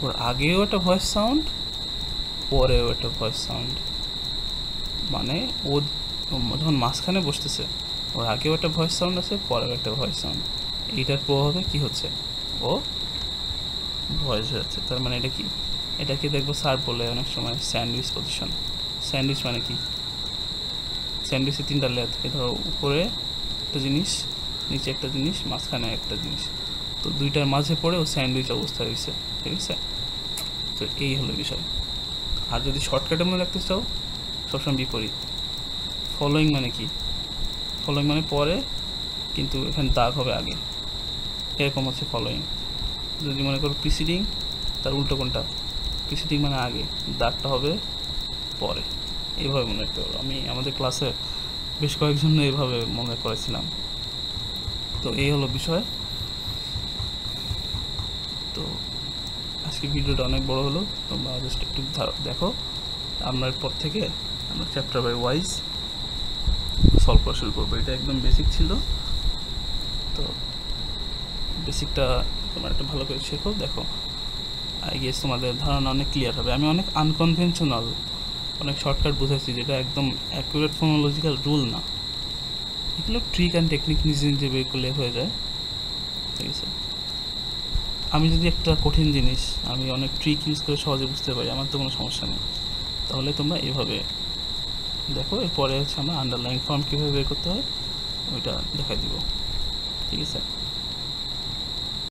ওর আগেও একটা ভয়েস সাউন্ড, পরেও একটা ভয়েস সাউন্ড, মানে ও যখন মাঝখানে বসতেছে ওর আগেও একটা ভয়েস সাউন্ড আছে, পরেও একটা ভয়েস সাউন্ড, এইটার প্রভাবে কি হচ্ছে? ও ভয়েস হয়ে যাচ্ছে। তার মানে এটা কি? এটাকে দেখবো স্যার বলে অনেক সময় স্যান্ডউইচ পজিশন। স্যান্ডউইচ মানে কি? স্যান্ডউইচে তিনটা লেয়ার থাকে, ধরো উপরে একটা জিনিস, নিচে একটা জিনিস, মাঝখানে একটা জিনিস, তো দুইটার মাঝে পড়ে ও স্যান্ডউইচ অবস্থা হয়েছে, ঠিক আছে? তো এই হলো বিষয়। আর যদি শর্টকাটের মধ্যে রাখতে চাও সবসময় বিপরীত। ফলোয়িং মানে কি? ফলোয়িং মানে পরে কিন্তু এখানে দাগ হবে আগে, এরকম হচ্ছে ফলোয়িং। যদি মনে করো প্রিসিডিং, তার উল্টো কোনটা? প্রিসিডিং মানে আগে, দাগটা হবে পরে, এইভাবে মনে রাখতে পারো। আমি আমাদের ক্লাসে বেশ কয়েকজন এইভাবে মনে করেছিলাম। তো এই হলো বিষয়। তো আজকে ভিডিওটা অনেক বড় হলো, তোমরা জাস্ট একটু দেখো। আমরা পর থেকে আমরা চ্যাপ্টার বাই ওয়াইজ সলভ করা শুরু করবো। এটা একদম বেসিক ছিল, তো বেসিকটা তোমরা একটু ভালো করে শেখো। দেখো আই গেস তোমাদের ধারণা অনেক ক্লিয়ার হবে। আমি অনেক আনকনভেনশনাল অনেক শর্টকাট বুঝাচ্ছি, যেটা একদম অ্যাকুরেট ফোনোলজিক্যাল রুল না, এগুলো ট্রিক অ্যান্ড টেকনিক নিজে নিজে বের করলে হয়ে যায়, ঠিক আছে? আমি যদি একটা কঠিন জিনিস আমি অনেক ট্রিক ইউজ করে সহজে বুঝতে পারি, আমার তো কোনো সমস্যা নেই। তাহলে তোমরা এইভাবে দেখো। এরপরে হচ্ছে আমরা আন্ডারলাইন ফর্ম কীভাবে বের করতে হয় ওইটা দেখাই দিব, ঠিক আছে?